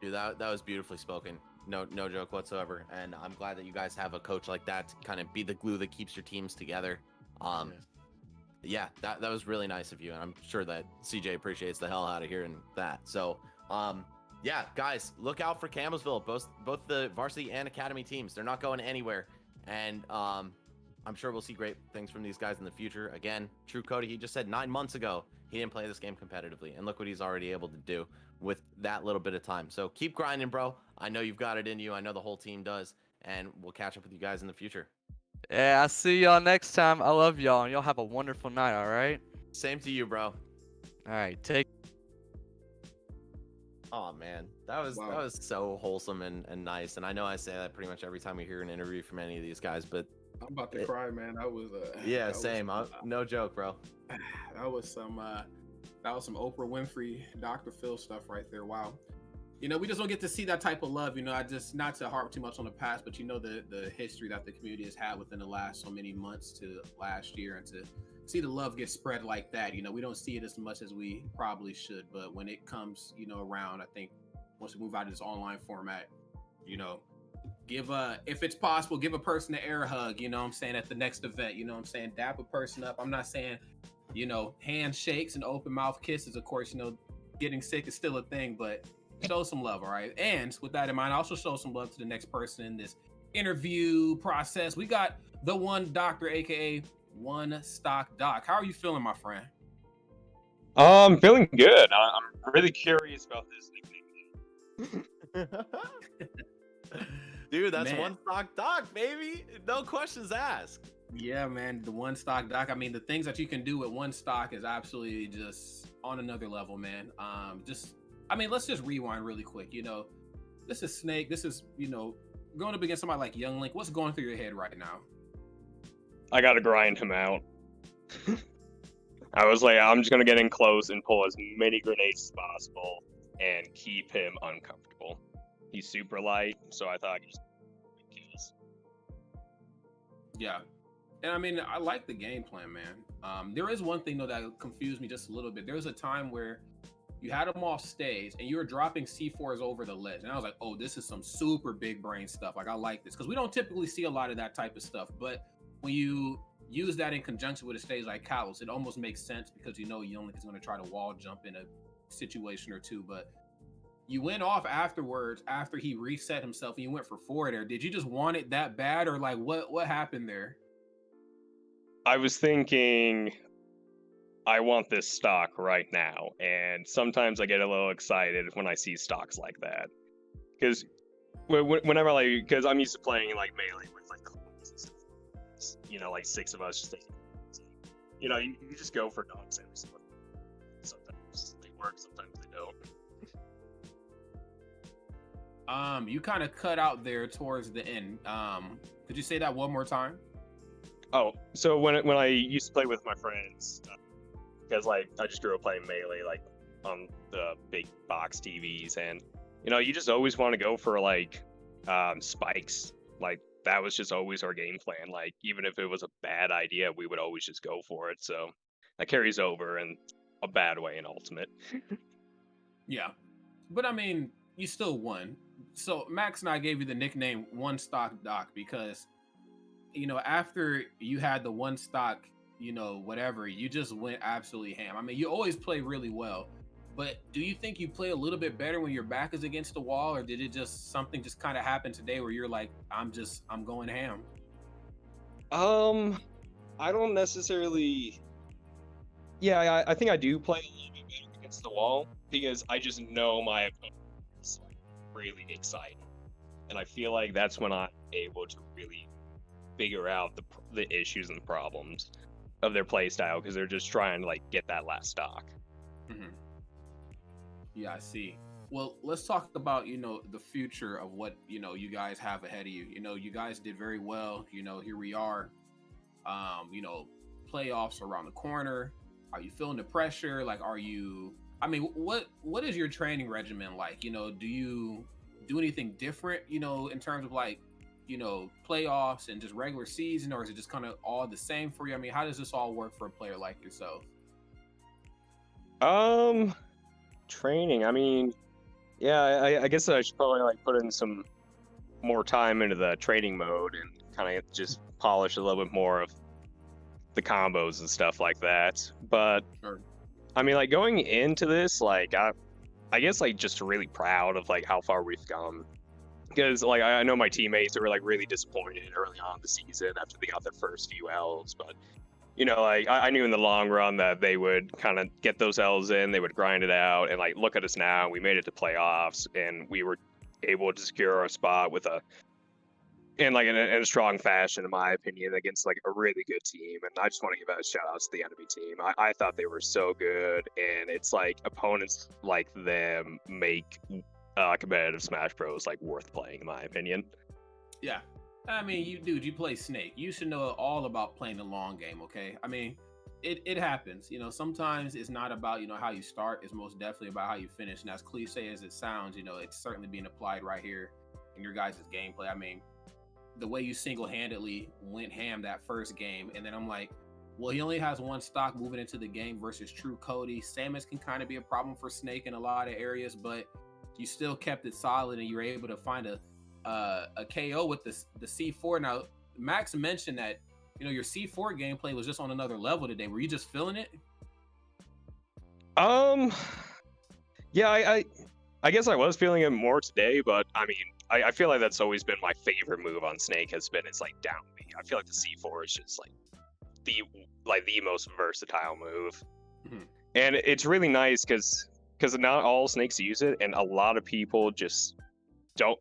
Dude, that was beautifully spoken. No joke whatsoever. And I'm glad that you guys have a coach like that to kind of be the glue that keeps your teams together. Yeah, that was really nice of you, and I'm sure that CJ appreciates the hell out of hearing that. So, yeah, guys, look out for Campbellsville, both the varsity and academy teams. They're not going anywhere, and I'm sure we'll see great things from these guys in the future. Again, True Cody, he just said 9 months ago he didn't play this game competitively, and look what he's already able to do with that little bit of time. So keep grinding, bro. I know you've got it in you. I know the whole team does, and we'll catch up with you guys in the future. Yeah, I'll see y'all next time. I love y'all, and y'all have a wonderful night, all right? Same to you, bro. All right, take. Oh man, that was so wholesome and nice. And I know I say that pretty much every time we hear an interview from any of these guys, but I'm about to cry, man. That was yeah, that same. Was, no joke, bro. That was some Oprah Winfrey, Dr. Phil stuff right there. Wow. You know, we just don't get to see that type of love. You know, I just, not to harp too much on the past, but you know the history that the community has had within the last so many months to last year, and to see the love get spread like that. You know, we don't see it as much as we probably should, but when it comes, you know, around, I think once we move out of this online format, you know, if it's possible, give a person an air hug, you know what I'm saying, at the next event, you know what I'm saying, dap a person up. I'm not saying, you know, handshakes and open mouth kisses, of course, you know, getting sick is still a thing, but show some love, all right? And with that in mind, also show some love to the next person in this interview process. We got the one doctor, aka One Stock Doc. How are you feeling, my friend? I'm feeling good. I'm really curious about this nickname. Dude, that's Man. One Stock Doc, baby. No questions asked. Yeah, man, the One Stock Doc. I mean, the things that you can do with One Stock is absolutely just on another level, man. Let's just rewind really quick. You know, this is Snake. This is, you know, going up against somebody like Young Link. What's going through your head right now? I gotta grind him out. I was like, I'm just gonna get in close and pull as many grenades as possible and keep him uncomfortable. He's super light, so I thought I could just kills. Yeah. And I mean, I like the game plan, man. There is one thing though that confused me just a little bit. There was a time where you had him off stage and you were dropping C4s over the ledge. And I was like, oh, this is some super big brain stuff. Like, I like this. Because we don't typically see a lot of that type of stuff. But when you use that in conjunction with a stage like Kalos, it almost makes sense, because you know Young Link is going to try to wall jump in a situation or two. But you went off afterwards, after he reset himself, and you went for 4 there. Did you just want it that bad? Or like, what happened there? I was thinking, I want this stock right now, and sometimes I get a little excited when I see stocks like that, because whenever, like, because I'm used to playing like melee with like, you know, like 6 of us, just you know, you just go for dogs every single time. Sometimes they work, sometimes they don't. You kind of cut out there towards the end. Could you say that one more time? Oh, so when I used to play with my friends, because like I just grew up playing melee like on the big box TVs, and you know, you just always want to go for like spikes. Like that was just always our game plan. Like even if it was a bad idea, we would always just go for it. So that carries over in a bad way in Ultimate. Yeah, but I mean, you still won. So Max and I gave you the nickname One Stock Doc because, you know, after you had the one stock, you know, whatever, you just went absolutely ham. I mean, you always play really well, but do you think you play a little bit better when your back is against the wall, or did it just something just kind of happen today where you're like, I'm going ham? I don't necessarily. Yeah, I think I do play a little bit better against the wall, because I just know my opponent is like really exciting, and I feel like that's when I'm able to really figure out the issues and problems of their play style, because they're just trying to like get that last stock. Mm-hmm. Yeah, I see. Well, let's talk about, you know, the future of what, you know, you guys have ahead of you. You know, you guys did very well. You know, here we are. You know, playoffs around the corner. Are you feeling the pressure? Like, I mean, what is your training regimen like? You know, do you do anything different, you know, in terms of like, you know, playoffs and just regular season, or is it just kind of all the same for you? I mean, how does this all work for a player like yourself? Training. I mean, yeah, I guess I should probably like put in some more time into the training mode and kind of just polish a little bit more of the combos and stuff like that. But Sure. I mean, like going into this, like I guess like just really proud of like how far we've come. Because like I know my teammates were like really disappointed early on in the season after they got their first few L's, but you know, like I knew in the long run that they would kind of get those L's in, they would grind it out, and like look at us now, we made it to playoffs, and we were able to secure our spot with in a strong fashion, in my opinion, against like a really good team. And I just want to give a shout out to the enemy team. I thought they were so good, and it's like opponents like them make competitive Smash Bros like worth playing, in my opinion. Yeah. I mean, you play Snake. You should know all about playing the long game, okay? I mean, it happens. You know, sometimes it's not about, how you start. It's most definitely about how you finish. And as cliche as it sounds, it's certainly being applied right here in your guys' gameplay. I mean, the way you single-handedly went ham that first game, and then I'm like, well, he only has one stock moving into the game versus True Cody. Samus can kind of be a problem for Snake in a lot of areas, but you still kept it solid, and you were able to find a KO with the C4. Now, Max mentioned that your C4 gameplay was just on another level today. Were you just feeling it? Yeah, I guess I was feeling it more today, but I mean, I feel like that's always been my favorite move on Snake, has been it's like down B. I feel like the C4 is just like the most versatile move. Mm-hmm. And it's really nice because not all Snakes use it, and a lot of people just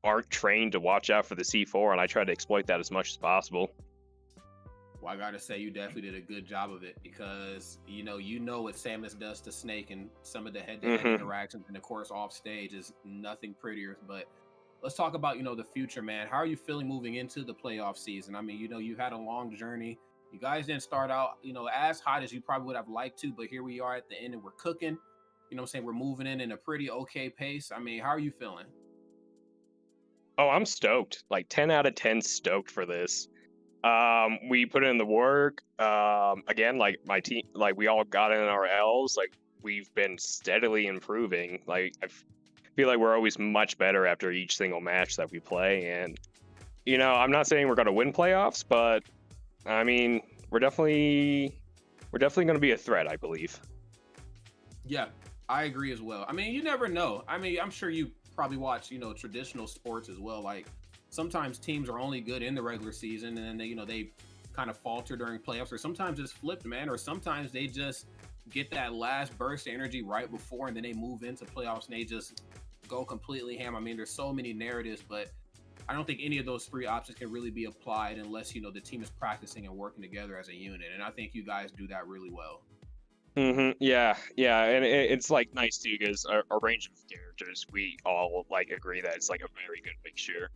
aren't trained to watch out for the C4, and I try to exploit that as much as possible. Well, I gotta say, you definitely did a good job of it, because you know what Samus does to Snake, and some of the head-to-head interactions, and of course off stage is nothing prettier. But let's talk about the future, man. How are you feeling moving into the playoff season? I mean, you had a long journey. You guys didn't start out as hot as you probably would have liked to, but here we are at the end, and we're cooking. You know what I'm saying? We're moving in a pretty okay pace. I mean, how are you feeling? Oh, I'm stoked. Like 10 out of 10 stoked for this. We put in the work. Again, like my team, like we all got in our L's. Like we've been steadily improving. Like I feel like we're always much better after each single match that we play. And I'm not saying we're gonna win playoffs, but I mean, we're definitely going to be a threat, I believe. Yeah, I agree as well. I mean, you never know. I mean, I'm sure you probably watch, traditional sports as well. Like sometimes teams are only good in the regular season, and then they kind of falter during playoffs, or sometimes it's flipped, man, or sometimes they just get that last burst of energy right before, and then they move into playoffs and they just go completely ham. I mean, there's so many narratives, but I don't think any of those three options can really be applied unless the team is practicing and working together as a unit, and I think you guys do that really well. Yeah, and it's like nice too, because our range of characters, we all like agree that it's like a very good mixture.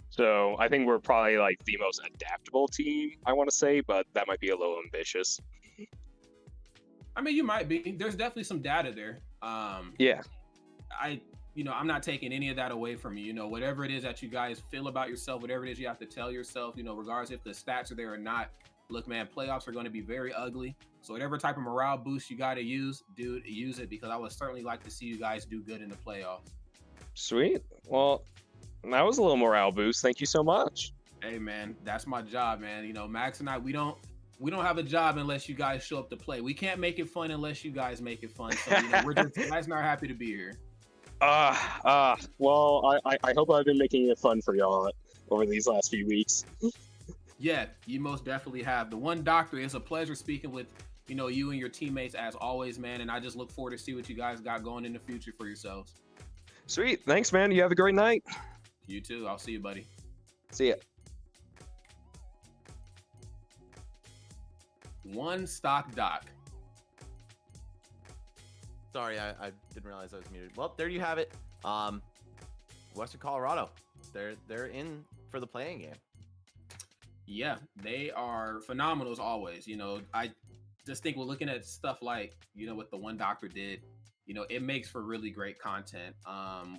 So I think we're probably like the most adaptable team, I want to say, but that might be a little ambitious. I mean, you might be. There's definitely some data there. Yeah. I'm not taking any of that away from you. Whatever it is that you guys feel about yourself, whatever it is you have to tell yourself, regardless if the stats are there or not. Look, man, playoffs are going to be very ugly. So whatever type of morale boost you got to use, dude, use it, because I would certainly like to see you guys do good in the playoffs. Sweet. Well, that was a little morale boost. Thank you so much. Hey, man, that's my job, man. Max and I, we don't have a job unless you guys show up to play. We can't make it fun unless you guys make it fun. So we're just guys and I are happy to be here. Well, I hope I've been making it fun for y'all over these last few weeks. Yeah, you most definitely have. The One Doctor, it's a pleasure speaking with you and your teammates as always, man. And I just look forward to see what you guys got going in the future for yourselves. Sweet. Thanks, man. You have a great night. You too. I'll see you, buddy. See ya. One Stock Doc. Sorry, I didn't realize I was muted. Well, there you have it. Western Colorado, they're in for the playing game. Yeah, they are phenomenal as always. I just think we're looking at stuff like what the One Doctor did. It makes for really great content.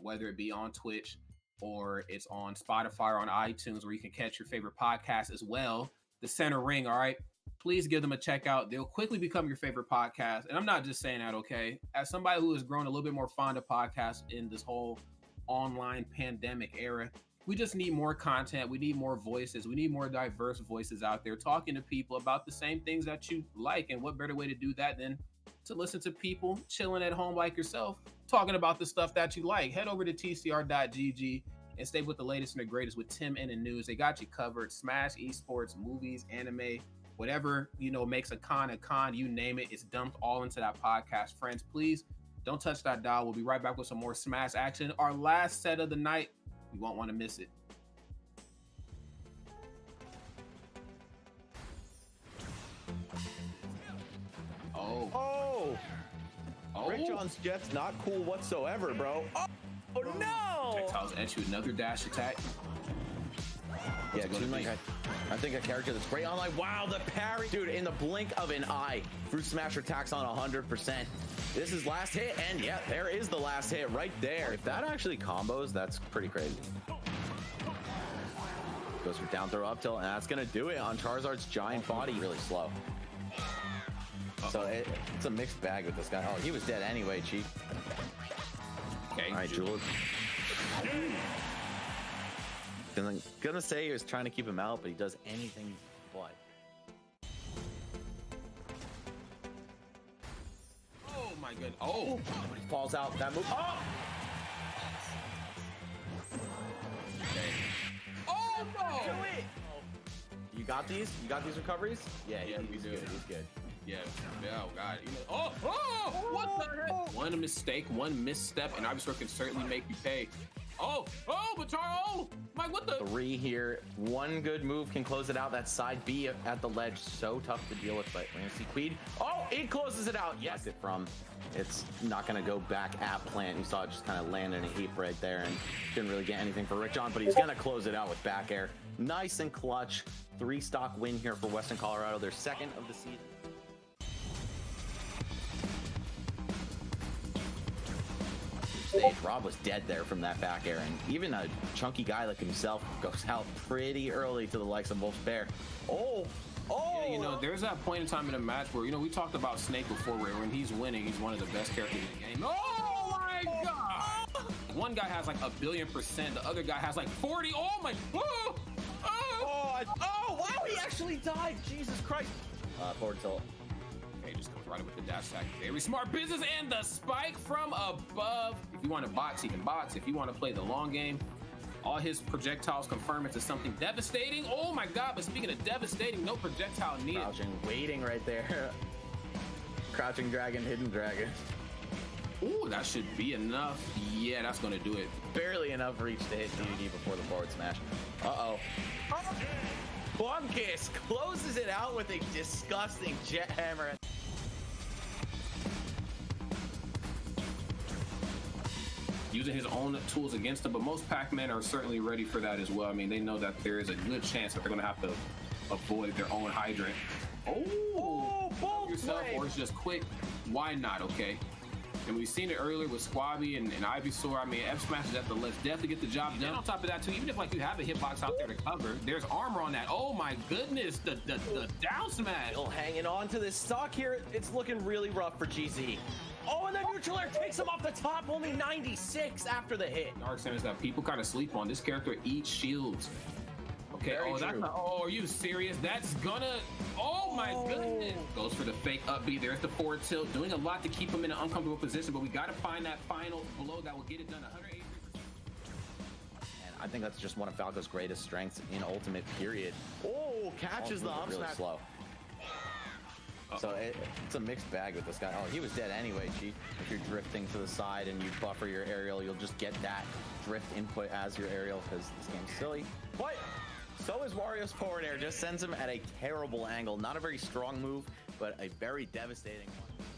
Whether it be on Twitch or it's on Spotify or on iTunes, where you can catch your favorite podcast as well. The Center Ring, all right. Please give them a check out. They'll quickly become your favorite podcast. And I'm not just saying that, okay? As somebody who has grown a little bit more fond of podcasts in this whole online pandemic era, we just need more content. We need more voices. We need more diverse voices out there talking to people about the same things that you like. And what better way to do that than to listen to people chilling at home like yourself, talking about the stuff that you like. Head over to tcr.gg and stay with the latest and the greatest with Tim and the news. They got you covered. Smash, esports, movies, anime, whatever, makes a con, you name it. It's dumped all into that podcast. Friends, please don't touch that dial. We'll be right back with some more Smash action. Our last set of the night. You won't want to miss it. Oh, Rick John's Jet's not cool whatsoever, bro. Oh no! Projectiles at you, another dash attack. Yeah, I think a character that's great online. Wow, the parry. Dude, in the blink of an eye, Fruit Smasher attacks on 100%. This is last hit, and yeah, there is the last hit right there. If that actually combos, that's pretty crazy. Goes for down throw up tilt, and that's gonna do it on Charizard's giant body. Really slow. So it's a mixed bag with this guy. Oh, he was dead anyway, Chief. Okay. All right, Jules. I'm gonna say he was trying to keep him out, but he does anything but. Oh my god. Oh, but he falls out. That move. Oh! Okay. Oh no! Do it! You got these? You got these recoveries? Yeah, he's good. He's good. Yeah. Oh god. Oh! What the heck? One mistake, one misstep, and Ivysaur can certainly make you pay. Oh, but Mike, what the? 3 here. One good move can close it out. That side B at the ledge, so tough to deal with, but we're gonna see Queed. Oh, it closes it out. Yes, it's not gonna go back at plant. You saw it just kind of land in a heap right there and didn't really get anything for Rick John, but he's gonna close it out with back air. Nice and clutch. 3-stock win here for Western Colorado, their second of the season. Rob was dead there from that back air, and even a chunky guy like himself goes out pretty early to the likes of Wolf Bear. Yeah, there's that point in time in a match where, we talked about Snake before, where when he's winning, he's one of the best characters in the game. Oh my god! One guy has like 1,000,000,000%, the other guy has like 40. Oh my! Wow, he actually died. Jesus Christ. Forward tilt. Okay, just comes right up with the dash attack. Very smart business, and the spike from above. If you want to box, he can box. If you want to play the long game, all his projectiles confirm into something devastating. Oh my god, but speaking of devastating, no projectile needed. Crouching, waiting right there. Crouching dragon, hidden dragon. Ooh, that should be enough. Yeah, that's going to do it. Barely enough reach to hit DDD before the forward smash. Uh-oh. Bunkus closes it out with a disgusting jet hammer. Using his own tools against him, but most Pac-Men are certainly ready for that as well. I mean, they know that there is a good chance that they're going to have to avoid their own hydrant. Oh, yourself, or it's just quick. Why not? Okay. And we've seen it earlier with Squabby and Ivysaur. I mean, F smashes at the let's definitely get the job done. On top of that, too, even if you have a hitbox out there to cover, there's armor on that. Oh my goodness, the down smash. Still hanging on to this stock here. It's looking really rough for GZ. Oh, and then neutral air takes him off the top. Only 96 after the hit. Dark centers that people kind of sleep on. This character eats shields. Okay. Very that's true. not. Oh, are you serious? That's gonna. Oh my goodness. Goes for the fake up B. There's the forward tilt, doing a lot to keep him in an uncomfortable position. But we got to find that final blow that will get it done. 183%. And I think that's just one of Falco's greatest strengths in Ultimate. Period. Oh, catches the up smash. Slow. So it's a mixed bag with this guy. Oh, he was dead anyway, Chief. If you're drifting to the side and you buffer your aerial, you'll just get that drift input as your aerial because this game's silly. But so is Wario's forward air. Just sends him at a terrible angle. Not a very strong move, but a very devastating one.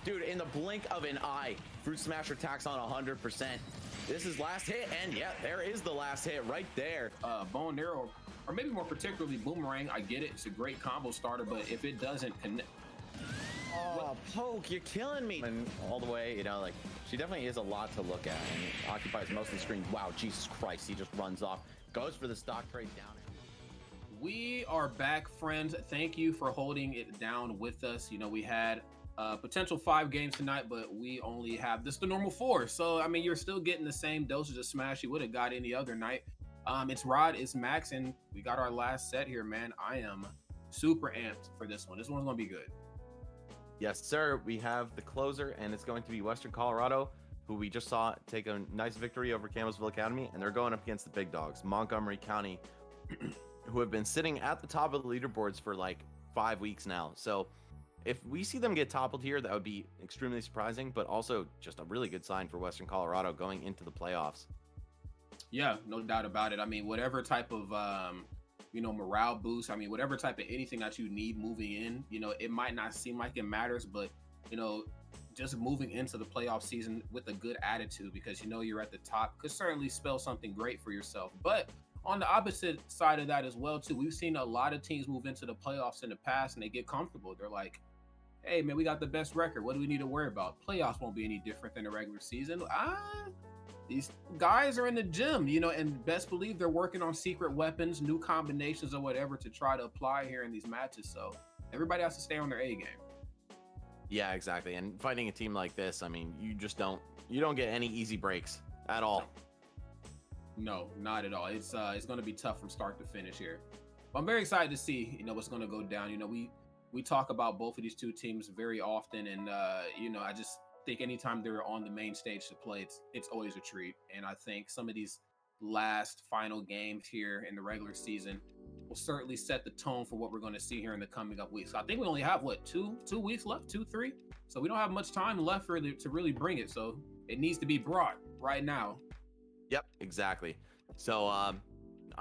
Dude, in the blink of an eye, Fruit Smasher attacks on 100%. This is last hit, and yeah, there is the last hit right there. Bone Arrow, or maybe more particularly Boomerang, I get it. It's a great combo starter, but if it doesn't connect... Oh, Poke, you're killing me. And all the way, she definitely is a lot to look at and occupies most of the screen. Wow, Jesus Christ, he just runs off. Goes for the stock trade down. We are back, friends. Thank you for holding it down with us. We had Potential 5 games tonight, but we only have the normal 4. So I mean, you're still getting the same dosage of smash you would have got any other night. It's Rod, it's Max, and we got our last set here, man. I am super amped for this one. This one's gonna be good. Yes, sir. We have the closer, and it's going to be Western Colorado, who we just saw take a nice victory over Campbellsville Academy, and they're going up against the big dogs, Montgomery County, who have been sitting at the top of the leaderboards for like 5 weeks now. So if we see them get toppled here, that would be extremely surprising, but also just a really good sign for Western Colorado going into the playoffs. Yeah, no doubt about it. I mean, whatever type of morale boost, I mean, whatever type of anything that you need moving in, it might not seem like it matters, but just moving into the playoff season with a good attitude, because you're at the top, could certainly spell something great for yourself. But on the opposite side of that as well too, we've seen a lot of teams move into the playoffs in the past and they get comfortable. They're like, hey man, we got the best record, what do we need to worry about? Playoffs won't be any different than the regular season. These guys are in the gym, and best believe they're working on secret weapons, new combinations or whatever to try to apply here in these matches. So everybody has to stay on their A game. Yeah, exactly. And fighting a team like this, I mean, you don't get any easy breaks at all. No, not at all. It's going to be tough from start to finish here. But I'm very excited to see, what's going to go down. We talk about both of these two teams very often, and I just think anytime they're on the main stage to play, it's always a treat. And I think some of these last final games here in the regular season will certainly set the tone for what we're going to see here in the coming up weeks. So I think we only have two weeks left, 2-3. So we don't have much time left to really bring it. So it needs to be brought right now. Yep, exactly. So I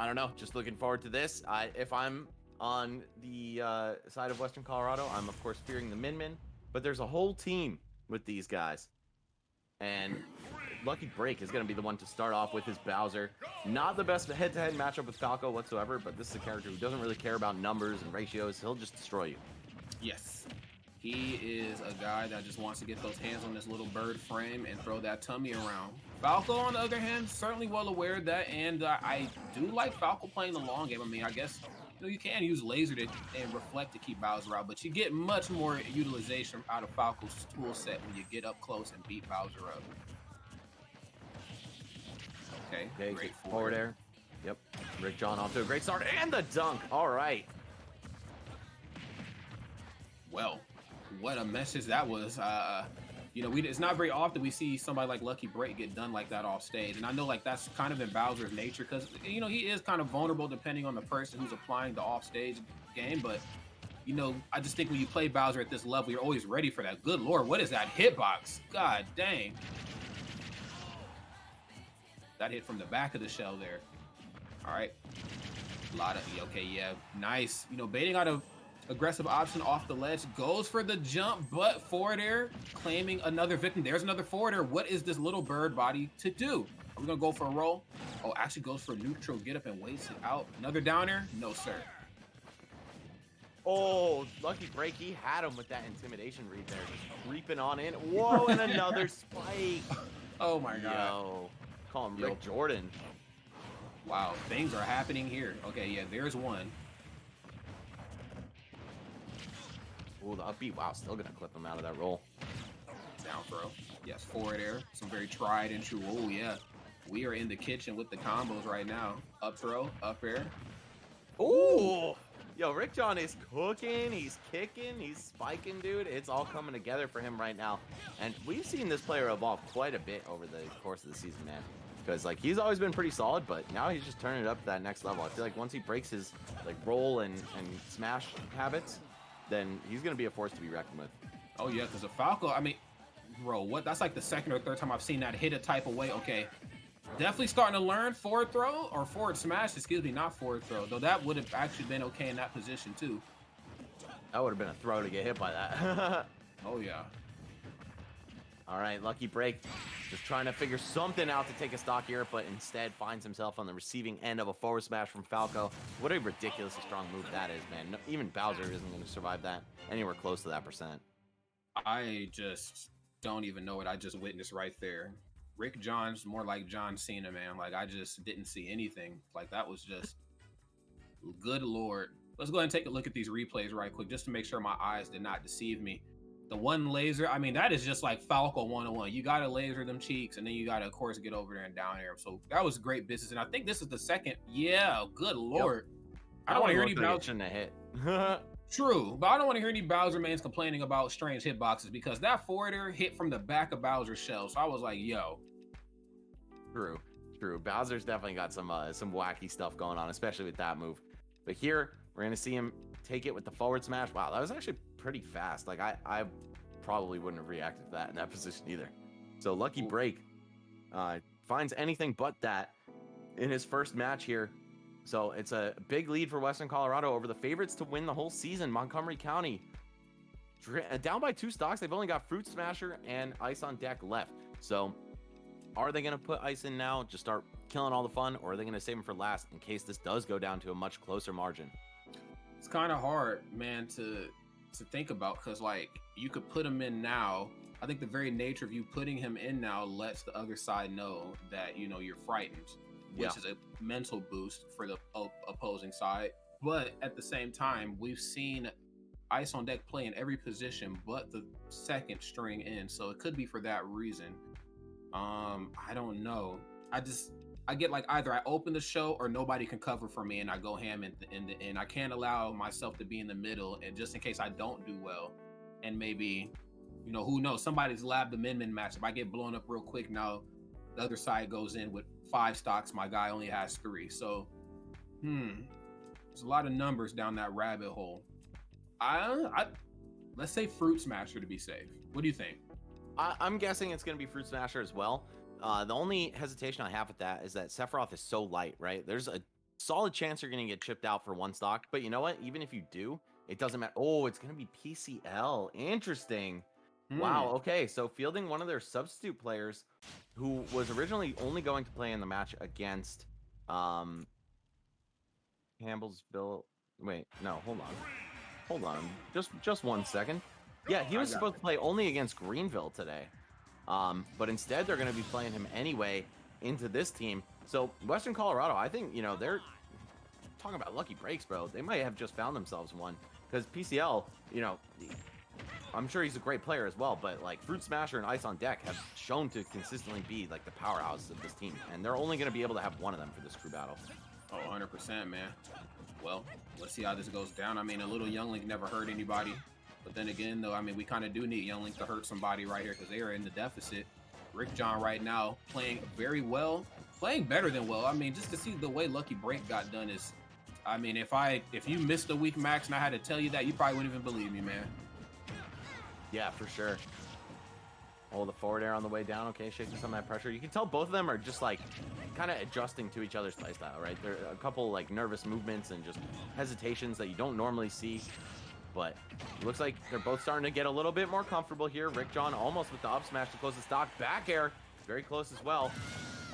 don't know, just looking forward to this. If I'm on the side of Western Colorado, I'm of course fearing the Min, but there's a whole team with these guys, and Lucky Break is going to be the one to start off with his Bowser. Not the best head-to-head matchup with Falco whatsoever, but this is a character who doesn't really care about numbers and ratios. He'll just destroy you. Yes, he is a guy that just wants to get those hands on this little bird frame and throw that tummy around. Falco, on the other hand, certainly well aware of that, and I do like Falco playing the long game. I mean, I guess you can use laser and reflect to keep Bowser out, but you get much more utilization out of Falco's tool set when you get up close and beat Bowser up. Okay, great forward air. Yep, Rick John off to a great start, and the dunk. All right. Well, what a message that was. It's not very often we see somebody like Lucky Break get done like that off stage. And I know like that's kind of in Bowser's nature, because, he is kind of vulnerable depending on the person who's applying the off stage game. But, I just think when you play Bowser at this level, you're always ready for that. Good Lord, what is that hitbox? God dang. That hit from the back of the shell there. All right. Nice. Baiting out of aggressive option off the ledge, goes for the jump, but forward air, claiming another victim. There's another forward air. What is this little bird body to do? Are we gonna go for a roll? Oh, actually goes for a neutral, get up and waits it out. Another down air? No, sir. Oh, Lucky Break, he had him with that intimidation read there, just creeping on in. Whoa, and another spike. Oh my God. Yo, call him Rick Jordan. Wow, things are happening here. Okay, yeah, there's one. Ooh, the upbeat, wow, still gonna clip him out of that roll. Down throw. Yes, forward air. Some very tried and true. Oh, yeah. We are in the kitchen with the combos right now. Up throw, up air. Ooh! Yo, Rick John is cooking, he's kicking, he's spiking, dude. It's all coming together for him right now. And we've seen this player evolve quite a bit over the course of the season, man. Because, like, he's always been pretty solid, but now he's just turning it up to that next level. I feel like once he breaks his, like, roll and smash habits, then he's going to be a force to be reckoned with. Oh, yeah, because the Falco, I mean, bro, what? That's like the second or third time I've seen that hit a type of way. Okay, definitely starting to learn forward throw, or forward smash, excuse me, not forward throw. Though that would have actually been okay in that position, too. That would have been a throw to get hit by that. Oh, yeah. All right, Lucky Break just trying to figure something out to take a stock here, but instead finds himself on the receiving end of a forward smash from Falco. What a ridiculously strong move that is, man. No, even Bowser isn't going to survive that anywhere close to that percent. I just don't even know what I just witnessed right there. Rick John's more like John Cena, man. Like, I just didn't see anything. Like, that was just good Lord. Let's go ahead and take a look at these replays right quick just to make sure my eyes did not deceive me. The one laser, I mean, that is just like Falco 101. You got to laser them cheeks, and then you got to, of course, get over there and down air. So that was great business. And I think this is the second. Yeah, good Lord. I don't want to hear any Bowser. Hit. True, but I don't want to hear any Bowser mains complaining about strange hitboxes because that forwarder hit from the back of Bowser's shell. So I was like, yo. True. Bowser's definitely got some wacky stuff going on, especially with that move. But here, we're going to see him take it with the forward smash. Wow, that was actually pretty fast. Like, I probably wouldn't have reacted to that in that position either. So Lucky Break finds anything but that in his first match here. So it's a big lead for Western Colorado over the favorites to win the whole season, Montgomery County. Down by 2 stocks. They've only got Fruit Smasher and Ice on Deck left. So are they going to put Ice in now, just start killing all the fun, or are they going to save him for last in case this does go down to a much closer margin? It's kind of hard, man, to think about because, like, you could put him in now. I think the very nature of you putting him in now lets the other side know that, you know, you're frightened, which is a mental boost for the opposing side. But at the same time, we've seen Ice on Deck play in every position but the second string in, so it could be for that reason. I don't know. I get like either I open the show or nobody can cover for me and I go ham in the end. I can't allow myself to be in the middle, and just in case I don't do well, and maybe, you know, who knows, somebody's labbed the min match. If I get blown up real quick, now the other side goes in with 5 stocks. My guy only has 3. So, there's a lot of numbers down that rabbit hole. I let's say Fruit Smasher to be safe. What do you think? I'm guessing it's going to be Fruit Smasher as well. The only hesitation I have with that is that Sephiroth is so light, right? There's a solid chance you're going to get chipped out for 1 stock. But you know what? Even if you do, it doesn't matter. Oh, it's going to be PCL. Interesting. Wow. Okay. So fielding one of their substitute players who was originally only going to play in the match against Campbellsville. Wait, no, hold on. Just 1 second. Yeah, he was supposed to play only against Greenville today. But instead they're going to be playing him anyway into this team. So Western Colorado, I think, you know, they're talking about lucky breaks, bro. They might have just found themselves one, because PCL, you know, I'm sure he's a great player as well, but like Fruit Smasher and Ice on Deck have shown to consistently be like the powerhouse of this team, and they're only going to be able to have one of them for this crew battle. Oh, 100%, man. Well, let's see how this goes down. I mean, a little youngling never hurt anybody. But then again, though, I mean, we kind of do need Young to hurt somebody right here because they are in the deficit. Rick John right now playing very well, playing better than well. I mean, just to see the way Lucky Break got done is, I mean, if you missed a week, Max, and I had to tell you that, you probably wouldn't even believe me, man. Yeah, for sure. Oh, the forward air on the way down. Okay, shaking some of that pressure. You can tell both of them are just like kind of adjusting to each other's playstyle, right? There are a couple like nervous movements and just hesitations that you don't normally see. But it looks like they're both starting to get a little bit more comfortable here. Rick John almost with the up smash to close the stock. Back air, very close as well.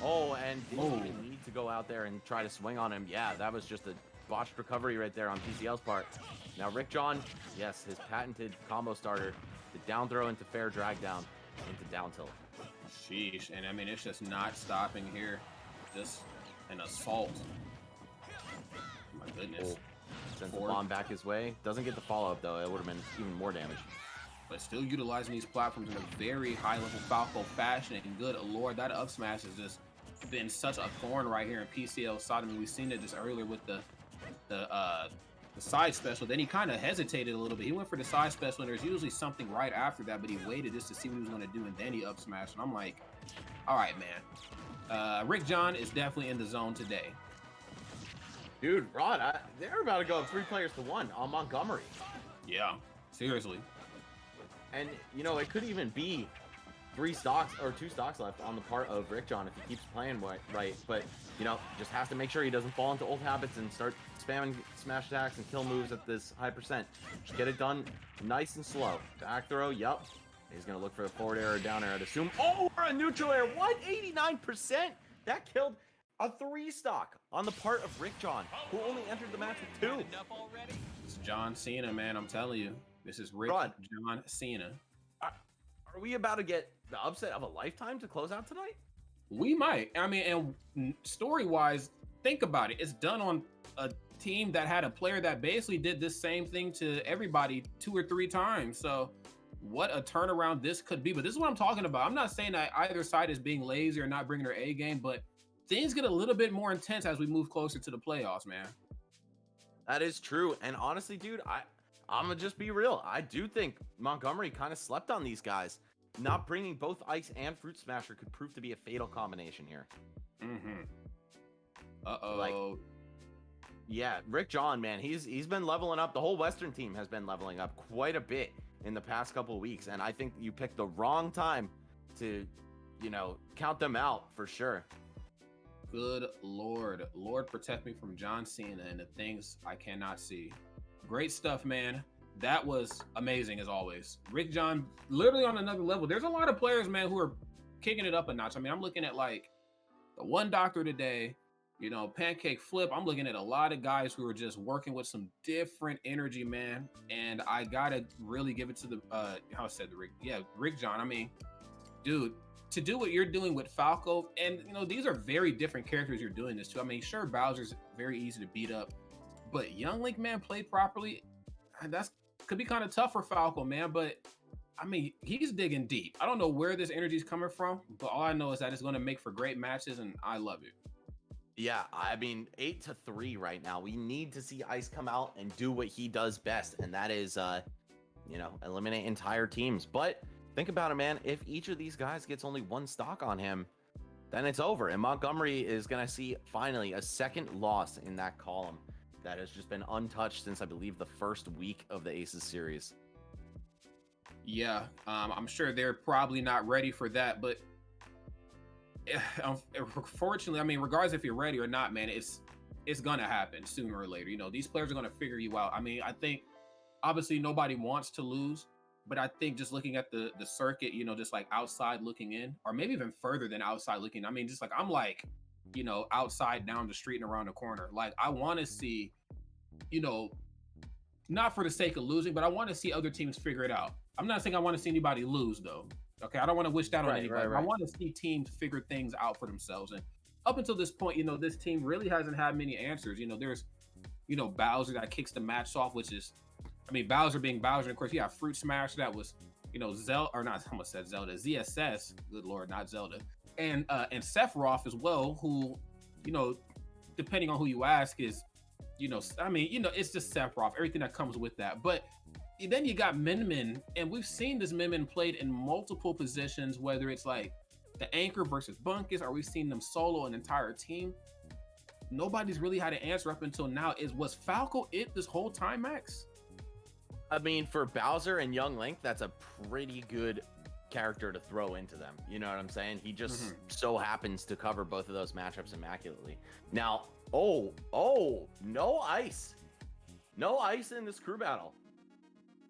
Oh, and didn't even need to go out there and try to swing on him. Yeah, that was just a botched recovery right there on PCL's part. Now Rick John, yes, his patented combo starter, the down throw into fair drag down into down tilt. Sheesh, and I mean, it's just not stopping here. Just an assault. My goodness. Oh. Sends the bomb back his way. Doesn't get the follow-up, though. It would have been even more damage. But still utilizing these platforms in a very high-level Falco fashion. And good Lord, that up smash has just been such a thorn right here in PCL side. I mean, we've seen it just earlier with the side special. Then he kind of hesitated a little bit. He went for the side special, and there's usually something right after that, but he waited just to see what he was going to do, and then he up smashed. And I'm like, all right, man. Rick John is definitely in the zone today. Dude, Rod, they're about to go 3 players to 1 on Montgomery. Yeah, seriously. And, you know, it could even be 3 stocks or 2 stocks left on the part of Rick John if he keeps playing right. But, you know, just has to make sure he doesn't fall into old habits and start spamming smash attacks and kill moves at this high percent. Just get it done nice and slow. Back throw, yup. He's going to look for a forward air or down air, I'd assume. Oh, or a neutral air. What? 89%? That killed a 3 stock on the part of Rick John, who only entered the match with 2. It's John Cena, man. I'm telling you. This is Rick John Cena. Are we about to get the upset of a lifetime to close out tonight? We might. I mean, and story-wise, think about it. It's done on a team that had a player that basically did this same thing to everybody 2 or 3 times. So what a turnaround this could be. But this is what I'm talking about. I'm not saying that either side is being lazy or not bringing their A game, but things get a little bit more intense as we move closer to the playoffs, man. That is true. And honestly, dude, I'm gonna just be real. I do think Montgomery kind of slept on these guys. Not bringing both Ice and Fruit Smasher could prove to be a fatal combination here. Uh-oh. Yeah, Rick John, man, he's been leveling up. The whole Western team has been leveling up quite a bit in the past couple of weeks, and I think you picked the wrong time to, count them out for sure. Good Lord. Lord, protect me from John Cena and the things I cannot see. Great stuff, man. That was amazing as always. Rick John, literally on another level. There's a lot of players, man, who are kicking it up a notch. I mean, I'm looking at like the One Doctor today, Pancake Flip. I'm looking at a lot of guys who are just working with some different energy, man. And I gotta really give it to Rick John. I mean, dude, to do what you're doing with Falco, and these are very different characters you're doing this to. I mean, sure, Bowser's very easy to beat up, but Young Link, man, played properly, that's could be kind of tough for Falco, man. But I mean, he's digging deep. I don't know where this energy is coming from, but all I know is that it's going to make for great matches, and I love it. Yeah, I mean, 8-3 right now. We need to see Ice come out and do what he does best, and that is, eliminate entire teams. But think about it, man. If each of these guys gets only one stock on him, then it's over. And Montgomery is going to see, finally, a second loss in that column that has just been untouched since, I believe, the first week of the Aces series. Yeah, I'm sure they're probably not ready for that, but unfortunately, I mean, regardless if you're ready or not, man, it's going to happen sooner or later. These players are going to figure you out. I mean, I think, obviously, nobody wants to lose, but I think just looking at the circuit, just like outside looking in, or maybe even further than outside looking. I mean, just like I'm like, outside down the street and around the corner. Like, I want to see, not for the sake of losing, but I want to see other teams figure it out. I'm not saying I want to see anybody lose, though. Okay, I don't want to wish that on anybody. Right. I want to see teams figure things out for themselves. And up until this point, this team really hasn't had many answers. There's, Bowser that kicks the match off, which is, I mean, Bowser being Bowser. And of course, you have Fruit Smash that was, Zelda, or not, I almost said Zelda, ZSS, good Lord, not Zelda. And Sephiroth as well, who, depending on who you ask is, it's just Sephiroth, everything that comes with that. But then you got Min Min, and we've seen this Min Min played in multiple positions, whether it's like the anchor versus Bunkus, or we've seen them solo an entire team. Nobody's really had an answer up until now. Was Falco it this whole time, Max? I mean, for Bowser and Young Link, that's a pretty good character to throw into them. You know what I'm saying? He just so happens to cover both of those matchups immaculately. Now, no ice. No ice in this crew battle.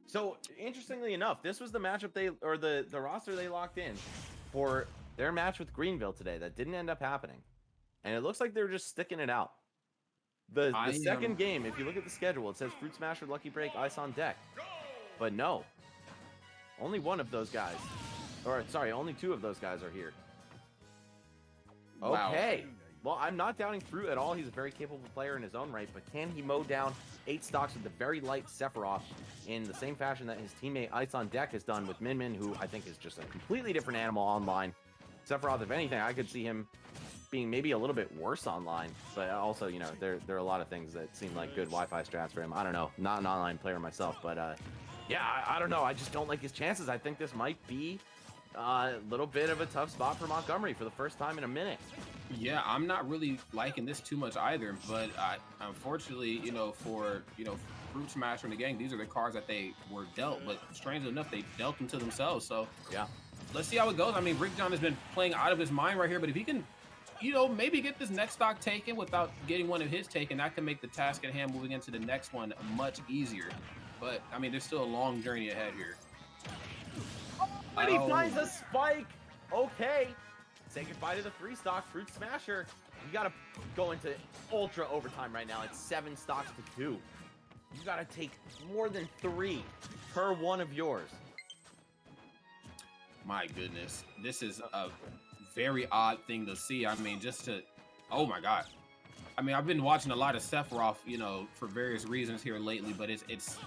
So, interestingly enough, this was the matchup the roster they locked in for their match with Greenville today that didn't end up happening. And it looks like they're just sticking it out. The second game, if you look at the schedule, it says Fruit Smasher, Lucky Break, Ice on deck. But no. Only one of those guys. Only two of those guys are here. Okay. Wow. Well, I'm not doubting Fruit at all. He's a very capable player in his own right, but can he mow down 8 stocks with the very light Sephiroth in the same fashion that his teammate Ice on Deck has done with Min Min, who I think is just a completely different animal online. Sephiroth, if anything, I could see him being maybe a little bit worse online, but also, there are a lot of things that seem like good Wi-Fi strats for him. I don't know. Not an online player myself, but I don't know. I just don't like his chances. I think this might be a little bit of a tough spot for Montgomery for the first time in a minute. Yeah, I'm not really liking this too much either, but unfortunately, for Fruit Smasher and the gang, these are the cards that they were dealt, but strangely enough, they dealt them to themselves. So yeah, let's see how it goes. I mean, Rick John has been playing out of his mind right here, but if he can, maybe get this next stock taken without getting one of his taken, that can make the task at hand moving into the next one much easier. But I mean, there's still a long journey ahead here. But he finds a spike. Okay. Say goodbye to the 3 stock Fruit Smasher. You gotta go into ultra overtime right now. It's 7 stocks to 2. You gotta take more than 3 per one of yours. My goodness, this is a very odd thing to see. I mean, oh my God. I mean, I've been watching a lot of Sephiroth, for various reasons here lately, but it's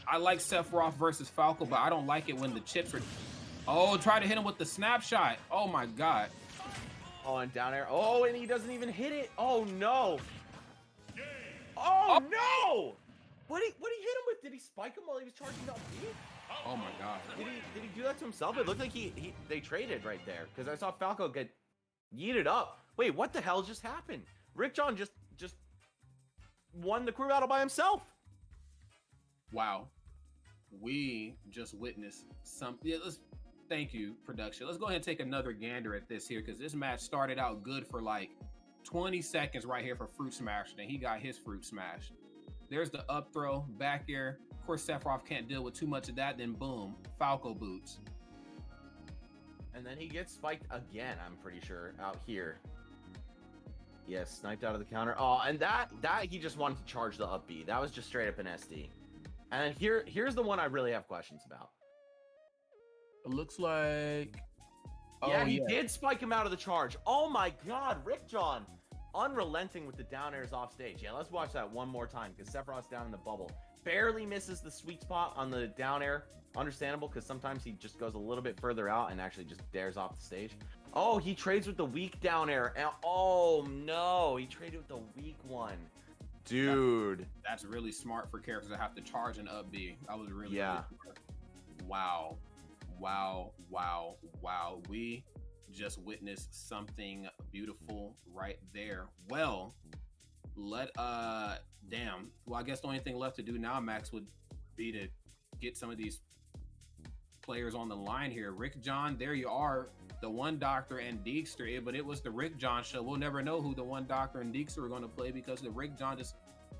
I like Sephiroth versus Falco, but I don't like it when the chips are. Oh, try to hit him with the snapshot. Oh my god. Oh, and down air. Oh, and he doesn't even hit it. Oh no. Oh no! What did he hit him with? Did he spike him while he was charging up B? Oh my god. Did he do that to himself? It looked like they traded right there because I saw Falco get yeeted up. Wait, what the hell just happened? Rick John just won the crew battle by himself. Wow. We just witnessed something. Yeah, thank you, production. Let's go ahead and take another gander at this here because this match started out good for like 20 seconds right here for Fruit Smash. Then he got his Fruit Smash. There's the up throw, back air. Of course, Sephiroth can't deal with too much of that. Then boom, Falco boots. And then he gets spiked again, I'm pretty sure, out here. Yes, sniped out of the counter. Oh, and that he just wanted to charge the up B. That was just straight up an SD. And here's the one I really have questions about. It looks like... Yeah, he did spike him out of the charge. Oh my god, Rick John. Unrelenting with the down airs off stage. Yeah, let's watch that one more time because Sephiroth's down in the bubble. Barely misses the sweet spot on the down air. Understandable because sometimes he just goes a little bit further out and actually just dares off the stage. Oh, he trades with the weak down air. And, oh no, he traded with the weak one. Dude. That's really smart for characters that have to charge an up B. I was really, yeah. Really smart. Wow. Wow, wow, wow. We just witnessed something beautiful right there. Well, damn. Well, I guess the only thing left to do now, Max, would be to get some of these players on the line here. Rick John, there you are. The One Doctor and Deekster, but it was the Rick John show. We'll never know who the One Doctor and Deekster are going to play because the Rick John just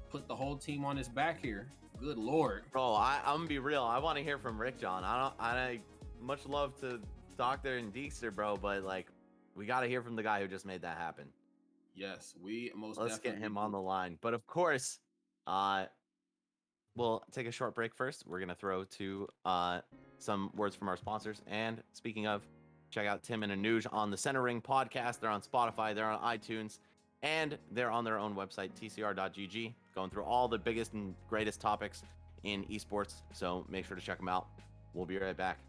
put the whole team on his back here. Good lord. Bro, I'm gonna be real. I want to hear from Rick John. I much love to Doctor and Deekster, bro, but like we got to hear from the guy who just made that happen. Yes, we most Let's definitely get him on the line. But of course, we'll take a short break first. We're gonna throw to some words from our sponsors. And speaking of, check out Tim and Anuj on the Center Ring podcast. They're on Spotify, they're on iTunes, and they're on their own website, tcr.gg, going through all the biggest and greatest topics in esports. So make sure to check them out. We'll be right back.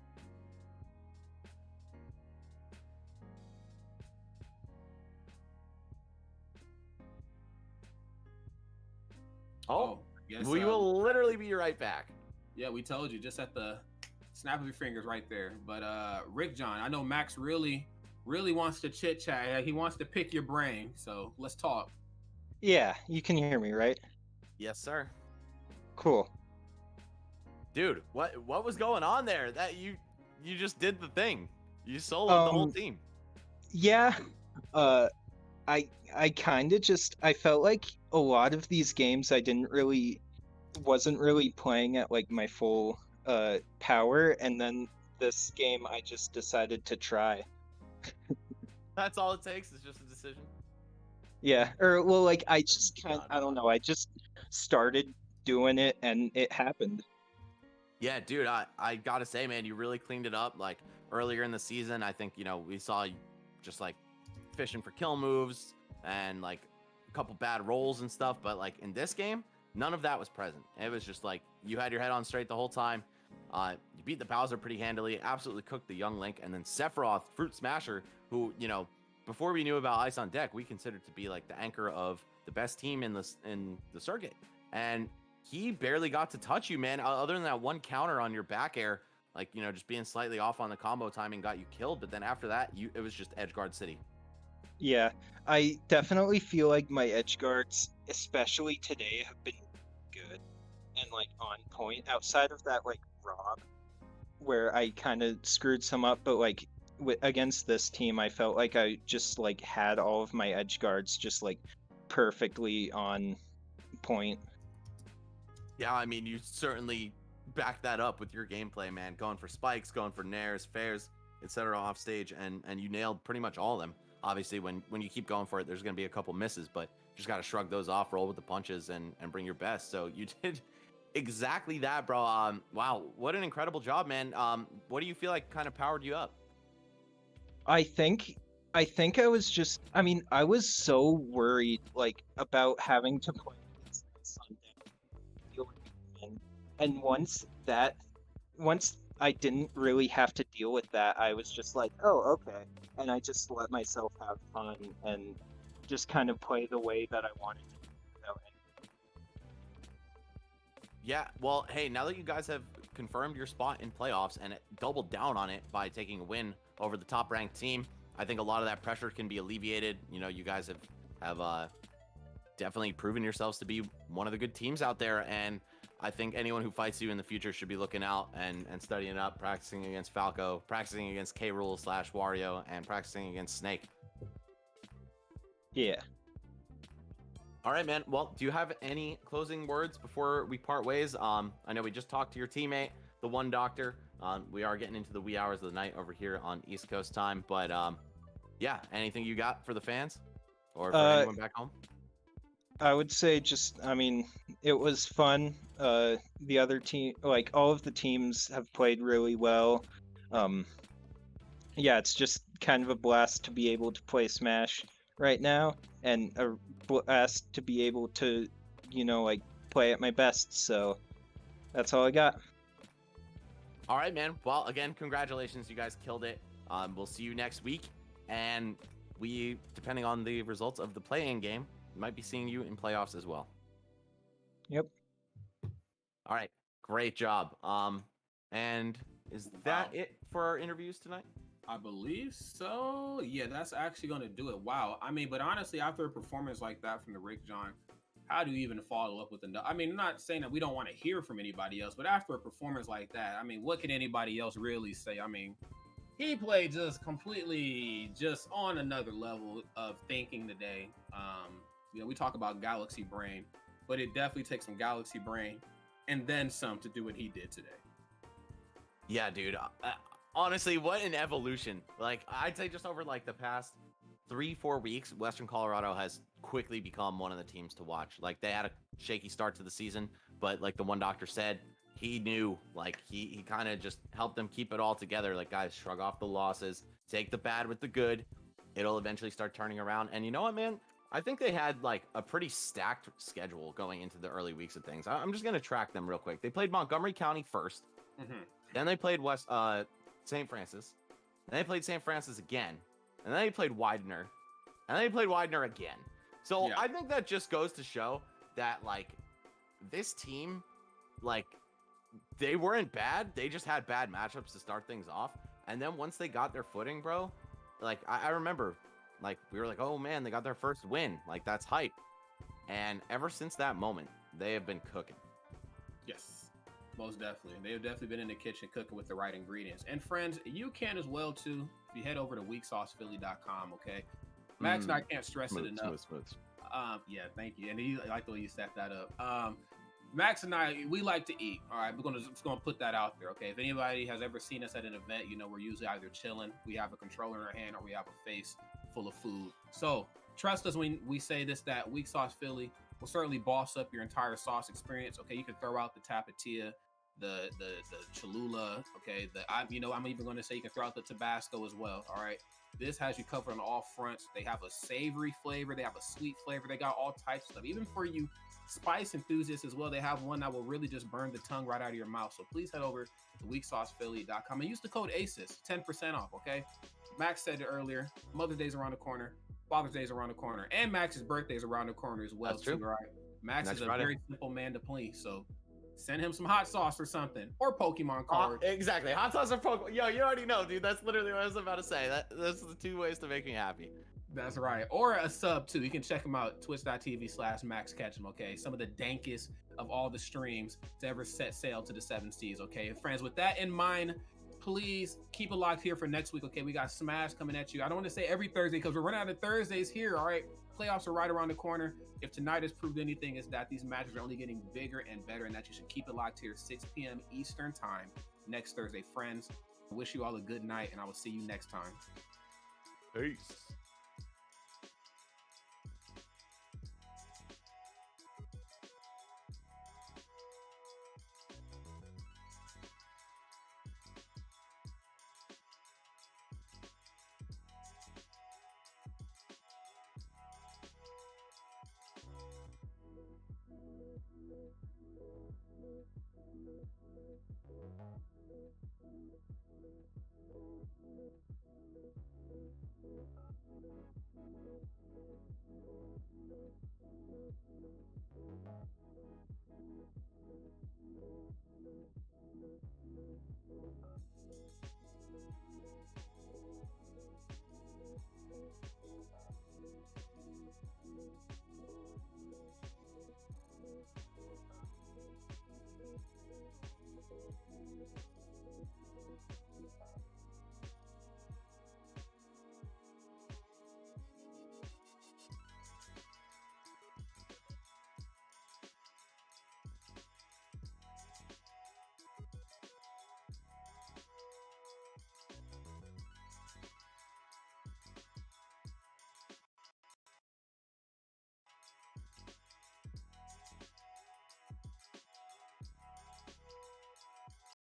Oh, yes, we will literally be right back. Yeah, we told you just at the snap of your fingers right there. But Rick John, I know Max really wants to chit chat. He wants to pick your brain. So let's talk. Yeah, you can hear me, right? Yes, sir. Cool. Dude, what was going on there? That you just did the thing. You soloed the whole team. Yeah. I kind of I felt like a lot of these games I wasn't really playing at like my full power, and then this game I just decided to try. That's all it takes is just a decision. Yeah, or well, like I don't know, I just started doing it and it happened. Yeah, dude, I gotta say, man, you really cleaned it up. Like earlier in the season, I think, we saw you just like fishing for kill moves and like a couple bad rolls and stuff, but like in this game, none of that was present. It was just like you had your head on straight the whole time. You beat the Bowser pretty handily, absolutely cooked the young Link, and then Sephiroth, Fruit Smasher, who, before we knew about Ice on Deck, we considered to be like the anchor of the best team in the circuit. And he barely got to touch you, man, other than that one counter on your back air, like, just being slightly off on the combo timing got you killed. But then after that, it was just Edgeguard City. Yeah, I definitely feel like my edge guards, especially today, have been good and like on point. Outside of that, like Rob, where I kind of screwed some up, but like against this team, I felt like I just like had all of my edge guards just like perfectly on point. Yeah, I mean, you certainly backed that up with your gameplay, man. Going for spikes, going for nairs, fairs, etc. off stage, and you nailed pretty much all of them. Obviously, when you keep going for it, there's going to be a couple misses, but you just got to shrug those off, roll with the punches, and bring your best. So you did exactly that, bro. Wow, what an incredible job, man. What do you feel like kind of powered you up? I think I was just, I mean, I was so worried like about having to play against this on deck. And once I didn't really have to deal with that, I was just like, oh, okay. And I just let myself have fun and just kind of play the way that I wanted to. Yeah, well, hey, now that you guys have confirmed your spot in playoffs and doubled down on it by taking a win over the top ranked team, I think a lot of that pressure can be alleviated. You know, you guys have definitely proven yourselves to be one of the good teams out there, and I think anyone who fights you in the future should be looking out and studying up, practicing against Falco, practicing against K. Rule / Wario, and practicing against Snake. Yeah. All right, man. Well, do you have any closing words before we part ways? I know we just talked to your teammate, the One Doctor. We are getting into the wee hours of the night over here on East Coast time, but yeah, anything you got for the fans or for anyone back home? I would say it was fun. The other team, like all of the teams have played really well. Yeah, it's just kind of a blast to be able to play Smash right now, and a blast to be able to, play at my best. So that's all I got. All right, man. Well, again, congratulations. You guys killed it. We'll see you next week. And we, depending on the results of the play-in game, might be seeing you in playoffs as well. Yep. All right. Great job. And is that it for our interviews tonight? I believe so. Yeah, that's actually going to do it. Wow. I mean, but honestly, after a performance like that from the Rick John, how do you even follow up with another? I mean, I'm not saying that we don't want to hear from anybody else, but after a performance like that, I mean, what can anybody else really say? I mean, he played just completely just on another level of thinking today. We talk about galaxy brain, but it definitely takes some galaxy brain and then some to do what he did today. Yeah, dude. Honestly, what an evolution. Like, I'd say just over like the past 3-4 weeks, Western Colorado has quickly become one of the teams to watch. Like, they had a shaky start to the season, but like the One Doctor said, he knew, like, he kind of just helped them keep it all together. Like, guys, shrug off the losses, take the bad with the good. It'll eventually start turning around. And you know what, man? I think they had like a pretty stacked schedule going into the early weeks of things. I'm just going to track them real quick. They played Montgomery County first. Mm-hmm. Then they played St. Francis. Then they played St. Francis again. And then they played Widener. And then they played Widener again. So yeah. I think that just goes to show that, like, this team, like, they weren't bad. They just had bad matchups to start things off. And then once they got their footing, bro, like, I remember, like, we were like, oh, man, they got their first win. Like, that's hype. And ever since that moment, they have been cooking. Yes. Most definitely. They've definitely been in the kitchen cooking with the right ingredients. And friends, you can as well too if you head over to weaksaucephilly.com, okay? Max and I can't stress it enough. Smooth. Yeah, thank you. And I like the way you set that up. Max and I, we like to eat. All right, we're just gonna put that out there, okay? If anybody has ever seen us at an event, we're usually either chilling, we have a controller in our hand, or we have a face full of food. So trust us when we say this, that Weak Sauce Philly will certainly boss up your entire sauce experience. Okay, you can throw out the Tapatía, the Cholula, okay, I'm even going to say you can throw out the Tabasco as well. All right, this has you covered on all fronts. They have a savory flavor, they have a sweet flavor, they got all types of stuff. Even for you spice enthusiasts as well, they have one that will really just burn the tongue right out of your mouth. So please head over to weaksaucephilly.com and use the code ACES, 10% off. Okay, Max said it earlier, Mother's Day's around the corner, Father's Day's around the corner, and Max's birthday's around the corner as well. That's true. Right? Max is a very simple man to please, so send him some hot sauce or something, or Pokemon cards. Exactly, hot sauce or Pokemon. Yo, you already know, dude. That's literally what I was about to say. That's the two ways to make me happy. That's right. Or a sub too. You can check him out, twitch.tv/MaxKetchum. Okay, some of the dankest of all the streams to ever set sail to the 7 seas. Okay, friends. With that in mind, please keep it locked here for next week. Okay, we got Smash coming at you. I don't want to say every Thursday because we're running out of Thursdays here. All right, playoffs are right around the corner. If tonight has proved anything, is that these matches are only getting bigger and better, and that you should keep it locked here 6 p.m. Eastern time next Thursday. Friends, I wish you all a good night, and I will see you next time. Peace.